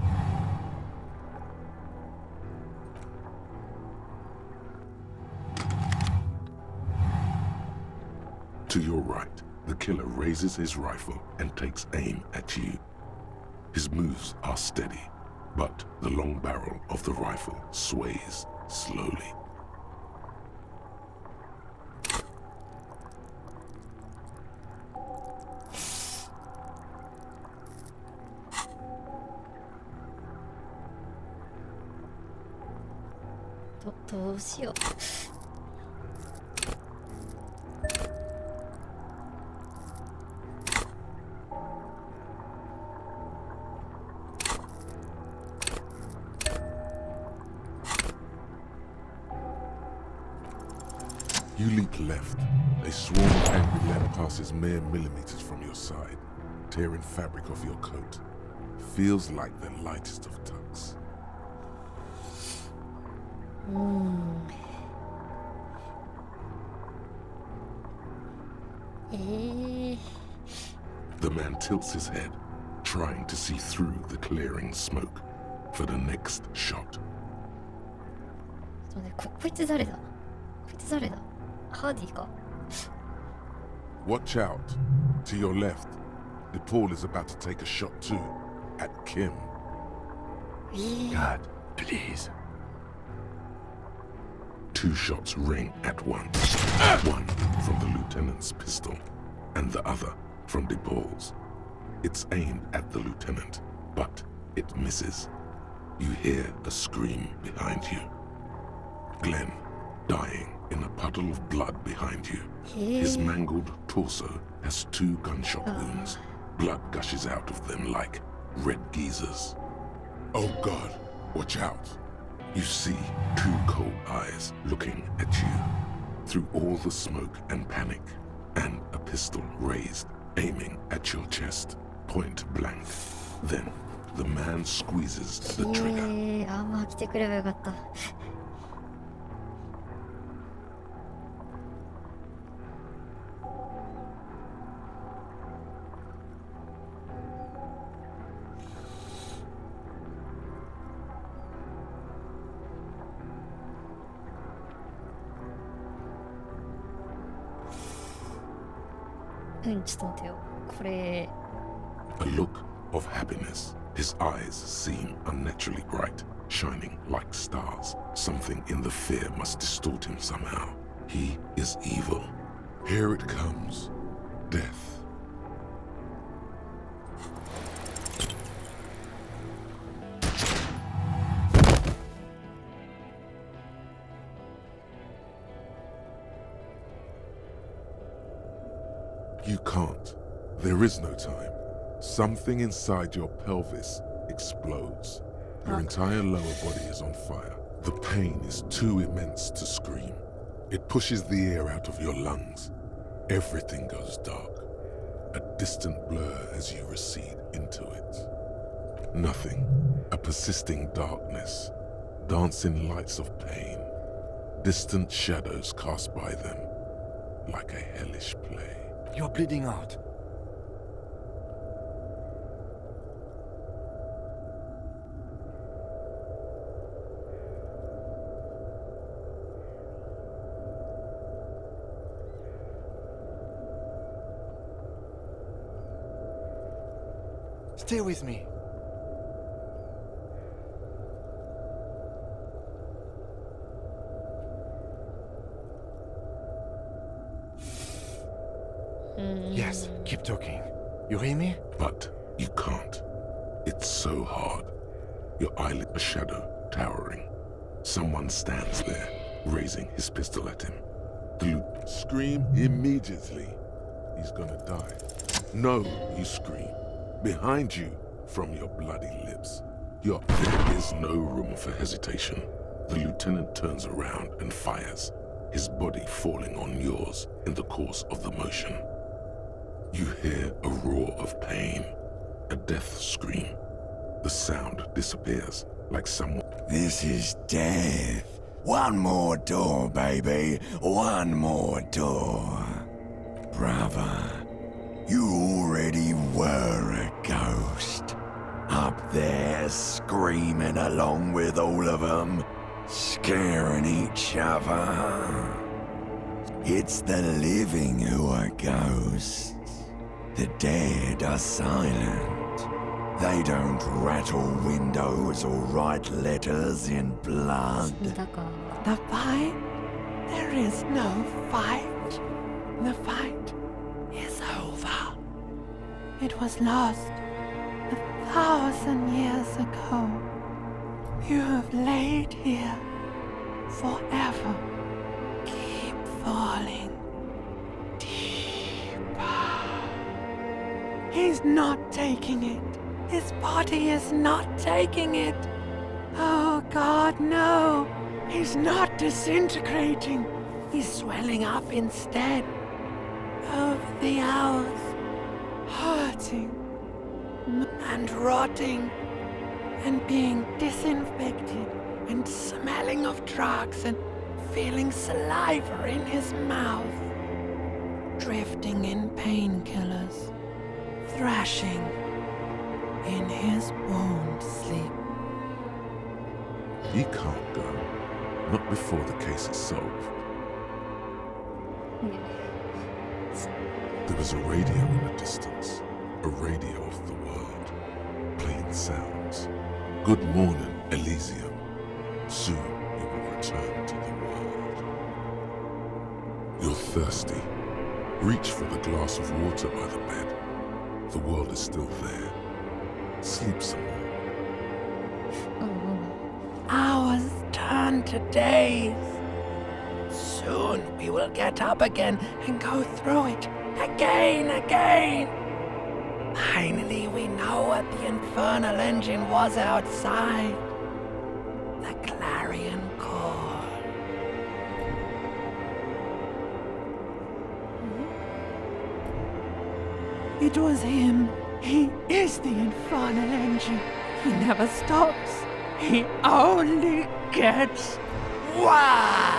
To your right, the killer raises his rifle and takes aim at you. His moves are steady, but the long barrel of the rifle sways slowly. どうしよう。You leap left. A swarm of angry lead passes mere millimeters from your side, tearing fabric off your coat. Feels like the lightest of tucks. The man tilts his head, trying to see through the clearing smoke for the next shot. こいつ誰だ？こいつ誰だ？ハーディか。Watch out. To your left. DePaul is about to take a shot too. At Kim. God, please. 2 shots ring at once. One from the lieutenant's pistol, and the other from DePaul's. It's aimed at the lieutenant, but it misses. You hear a scream behind you. Glenn, dying in a puddle of blood behind you. His mangled torso has 2 gunshot wounds. Blood gushes out of them like red geysers. Oh God, watch out. You see 2 cold eyes looking at you through all the smoke and panic, and a pistol raised, aiming at your chest, point blank. Then the man squeezes the trigger. まあ来てくればよかった。ちょっと待ってよ。これ。A look of happiness. His eyes seem unnaturally bright, shining like stars. Something in the fear must distort him somehow. He is evil. Here it comes. Death. You can't. There is no time. Something inside your pelvis explodes. Your entire lower body is on fire. The pain is too immense to scream. It pushes the air out of your lungs. Everything goes dark. A distant blur as you recede into it. Nothing. A persisting darkness. Dancing lights of pain. Distant shadows cast by them. Like a hellish play. You're bleeding out. Stay with me. Yes, keep talking. You hear me? But you can't. It's so hard. Your eyelid, a shadow, towering. Someone stands there, raising his pistol at him. Scream immediately. He's gonna die. No, you scream. Behind you, from your bloody lips. There is no room for hesitation. The lieutenant turns around and fires, his body falling on yours in the course of the motion. You hear a roar of pain, a death scream. The sound disappears like someone... This is death. One more door, baby. One more door. Brother, you already were a ghost. Up there screaming along with all of them, scaring each other. It's the living who are ghosts. The dead are silent. They don't rattle windows or write letters in blood. The fight? There is no fight. The fight is over. It was lost 1,000 years ago. You have laid here forever. Keep falling deeper. He's not taking it. His body is not taking it. Oh God, no. He's not disintegrating. He's swelling up instead. Over the hours, hurting and rotting and being disinfected and smelling of drugs and feeling saliva in his mouth, drifting in painkillers, thrashing in his wound sleep. He can't go. Not before the case is solved. There was a radio in the distance, a radio of the world, playing sounds. Good morning, Elysium. Soon you will return to the world. You're thirsty. Reach for the glass of water by the bed. The world is still there. Sleep some more. Hours turn to days. Soon we will get up again and go through it again. Finally, we know what the infernal engine was outside. The clarion call. It was him. He is the infernal engine. He never stops. He only gets worse.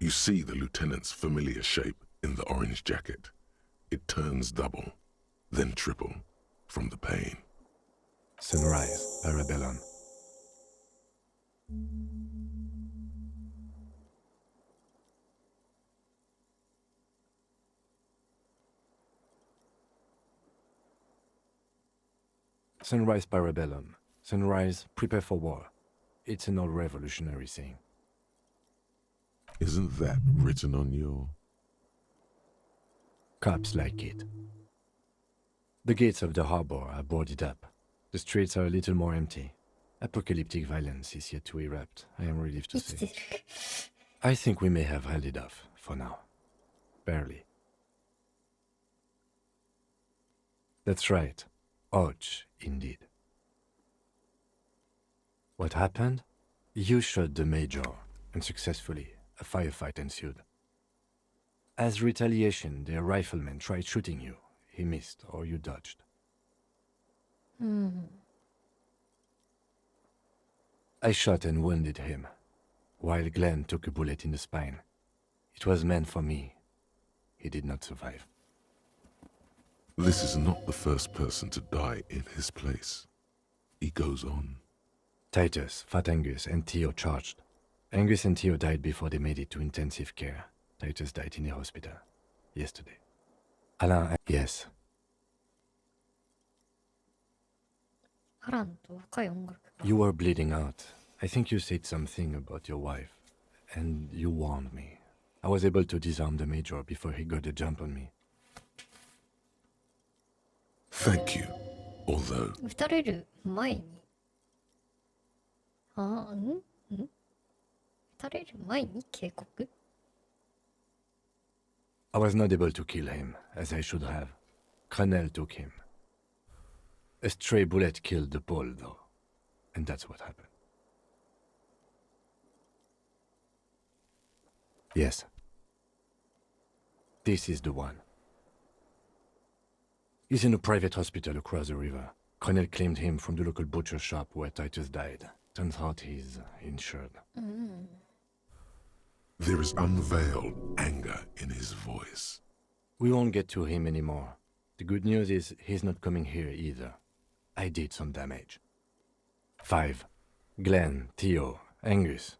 You see the lieutenant's familiar shape in the orange jacket. It turns double, then triple, from the pain. Sunrise, Parabellum. Sunrise, Parabellum. Sunrise, prepare for war. It's an old revolutionary saying. Isn't that written on your... Cops like it. The gates of the harbor are boarded up. The streets are a little more empty. Apocalyptic violence is yet to erupt, I am relieved to say. I think we may have held it off, for now. Barely. That's right. Ouch, indeed. What happened? You shot the Major, unsuccessfully. A firefight ensued. As retaliation, their rifleman tried shooting you. He missed, or you dodged. I shot and wounded him, while Glenn took a bullet in the spine. It was meant for me. He did not survive. This is not the first person to die in his place. He goes on. Titus, Fat Angus, and Theo charged. Angus and Theo died before they made it to intensive care. Titus died in a hospital. Yesterday. Alain, yes. You were bleeding out. I think you said something about your wife. And you warned me. I was able to disarm the Major before he got a jump on me. Thank you. Although... 撃たれる前に撃たれる前に警告 I was not able to kill him, as I should have. Crenel took him. A stray bullet killed the Pole, though. And that's what happened. Yes. This is the one. He's in a private hospital across the river. Crenel claimed him from the local butcher shop where Titus died. Turns out he's insured. There is unveiled anger in his voice. We won't get to him anymore. The good news is he's not coming here either. I did some damage. 5. Glenn, Theo, Angus.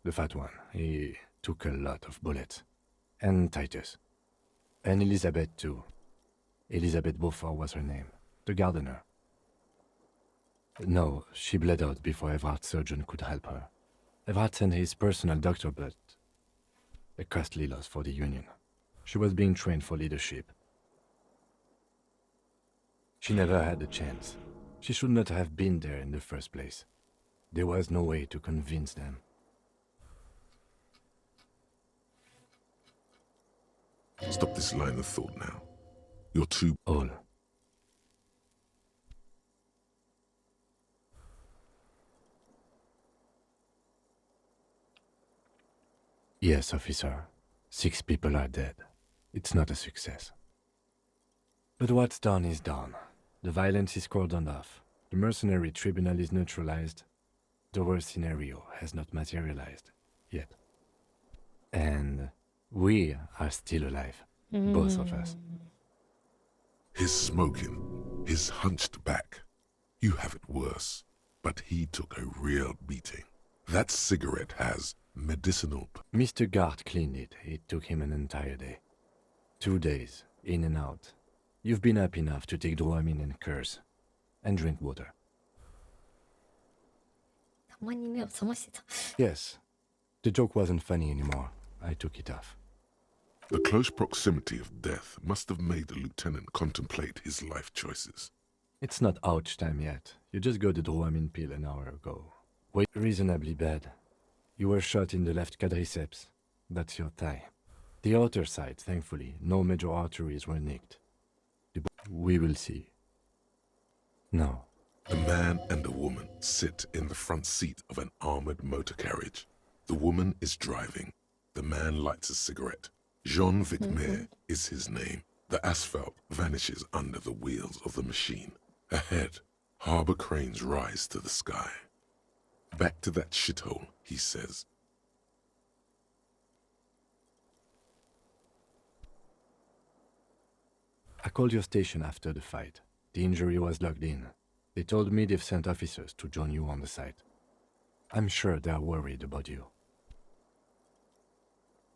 The fat one. He took a lot of bullets. And Titus. And Elizabeth too. Elizabeth Beaufort was her name. The gardener. No, she bled out before Everard's surgeon could help her. Everard sent his personal doctor, but a costly loss for the Union. She was being trained for leadership. She never had a chance. She should not have been there in the first place. There was no way to convince them. Stop this line of thought now. You're too... All. Yes, officer. 6 people are dead. It's not a success. But what's done is done. The violence is cordoned off. The mercenary tribunal is neutralized. The worst scenario has not materialized yet. And we are still alive. Both of us. His smoking, his hunched back. You have it worse, but he took a real beating. That cigarette has medicinal... Mr. Gart cleaned it. It took him an entire day. 2 days, in and out. You've been up enough to take Dramamine and curse. And drink water. Yes. The joke wasn't funny anymore. I took it off. The close proximity of death must have made the lieutenant contemplate his life choices. It's not ouch time yet. You just got the Dramamine pill an hour ago. Wait, reasonably bad. You were shot in the left quadriceps. That's your thigh. The outer side, thankfully, no major arteries were nicked. We will see. No. A man and a woman sit in the front seat of an armored motor carriage. The woman is driving. The man lights a cigarette. Jean-Vic Mayer is his name. The asphalt vanishes under the wheels of the machine. Ahead, harbor cranes rise to the sky. Back to that shithole, he says. I called your station after the fight. The injury was logged in. They told me they've sent officers to join you on the site. I'm sure they're worried about you.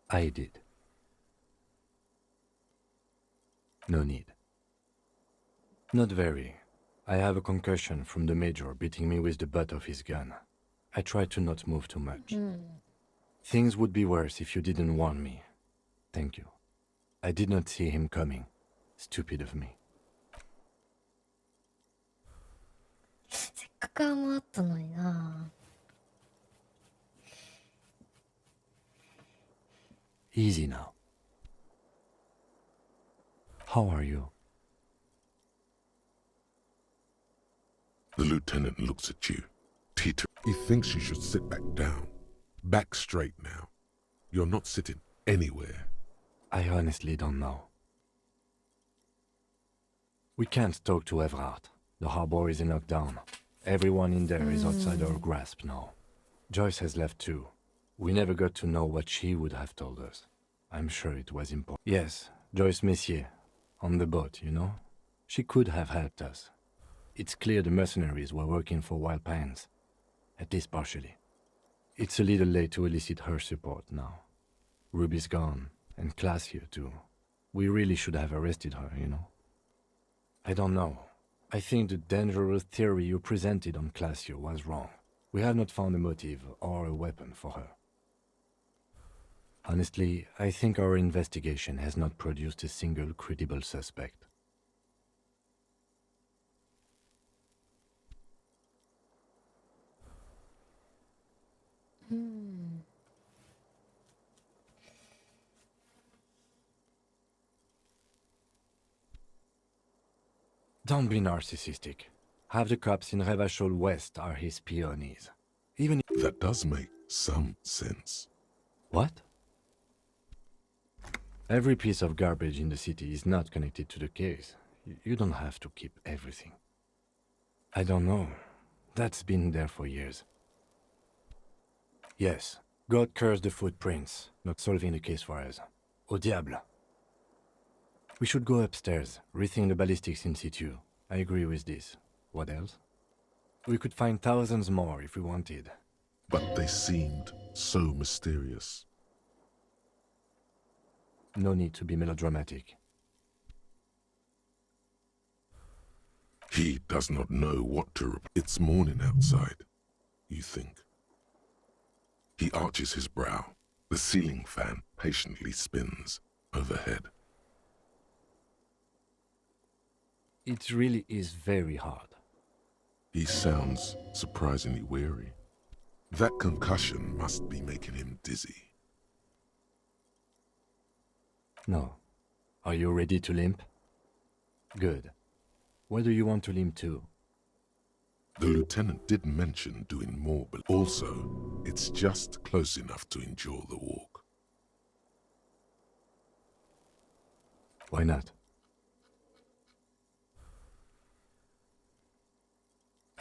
I did. No need. Not very. I have a concussion from the major beating me with the butt of his gun. I tried to not move too much. Things would be worse if you didn't warn me. Thank you. I did not see him coming. Stupid of me. せっかくアームあったのにな。Easy now. How are you? The lieutenant looks at you. Tito, he thinks you should sit back down. Back straight now. You're not sitting anywhere. I honestly don't know. We can't talk to Everard. The harbor is in lockdown. Everyone in there is outside our grasp now. Joyce has left too. We never got to know what she would have told us. I'm sure it was important. Yes, Joyce Messier. On the boat, you know? She could have helped us. It's clear the mercenaries were working for Wild Pines. At least partially. It's a little late to elicit her support now. Ruby's gone, and Class here too. We really should have arrested her, you know? I don't know. I think the dangerous theory you presented on Classio was wrong. We have not found a motive or a weapon for her. Honestly, I think our investigation has not produced a single credible suspect. Don't be narcissistic. Half the cops in Revachol West are his peonies. Even if... That does make some sense. What? Every piece of garbage in the city is not connected to the case. You don't have to keep everything. I don't know. That's been there for years. Yes, God curse the footprints, not solving the case for us. Au diable. We should go upstairs, rethink the ballistics in situ. I agree with this. What else? We could find thousands more if we wanted. But they seemed so mysterious. No need to be melodramatic. He does not know what to... It's morning outside, you think. He arches his brow. The ceiling fan patiently spins. overhead. It really is very hard. He sounds surprisingly weary. That concussion must be making him dizzy. No. Are you ready to limp? Good. Where do you want to limp to? The lieutenant did mention doing more, but also, it's just close enough to endure the walk. Why not?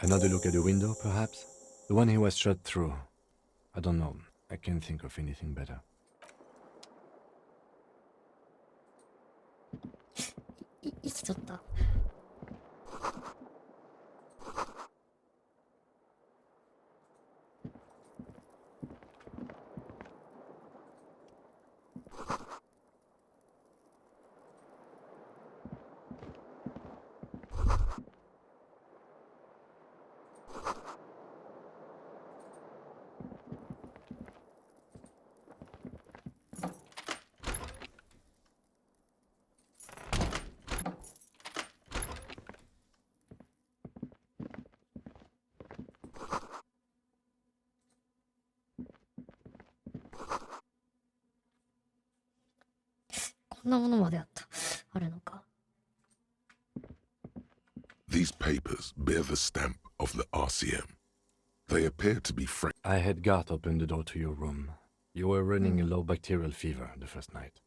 Another look at the window, perhaps? The one he was shot through. I don't know. I can't think of anything better. These papers bear the stamp of the RCM. They appear to be fresh. I had Gart open the door to your room. You were running a low bacterial fever the first night.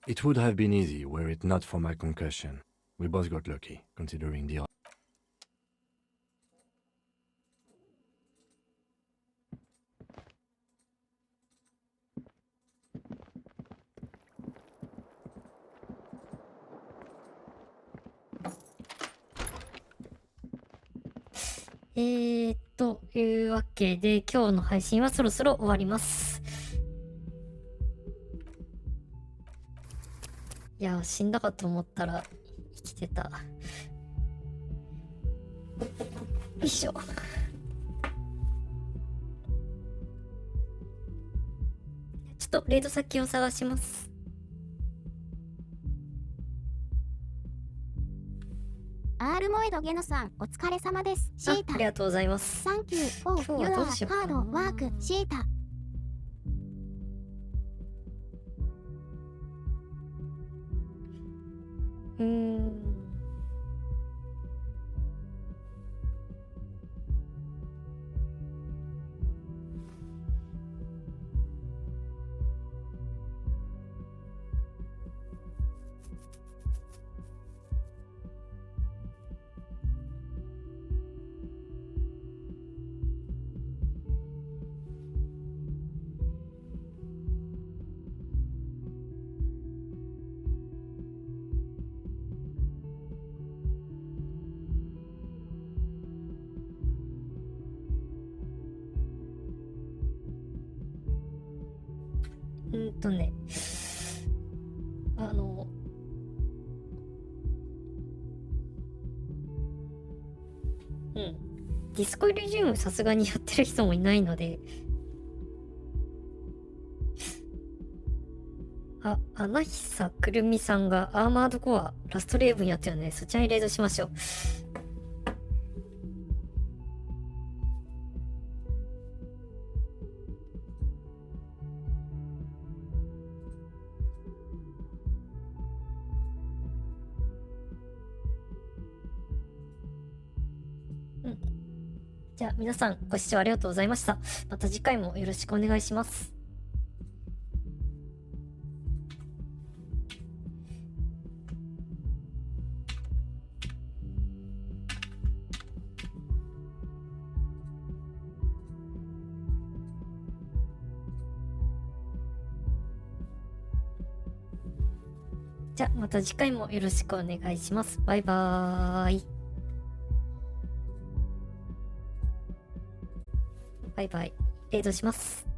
It would have been easy were it not for my concussion. We both got lucky, considering the...いうわけで今日の配信はそろそろ終わります。いや、死んだかと思ったら生きてた。よいしょ。ちょっとレイド先を探します。アールモエドゲノさん、お疲れ様です。シータ。ありがとうございます。サンキュー、オー、ユアー、ハード、ワーク、シータ。ね、ディスコイリジウムさすがにやってる人もいないので、アナヒサくるみさんがアーマードコアラストレイブンやってるので、そちらにレイドしましょう。じゃあ皆さんご視聴ありがとうございました。また次回もよろしくお願いします。じゃあまた次回もよろしくお願いします。バイバーイ。バイバイ。レイドします。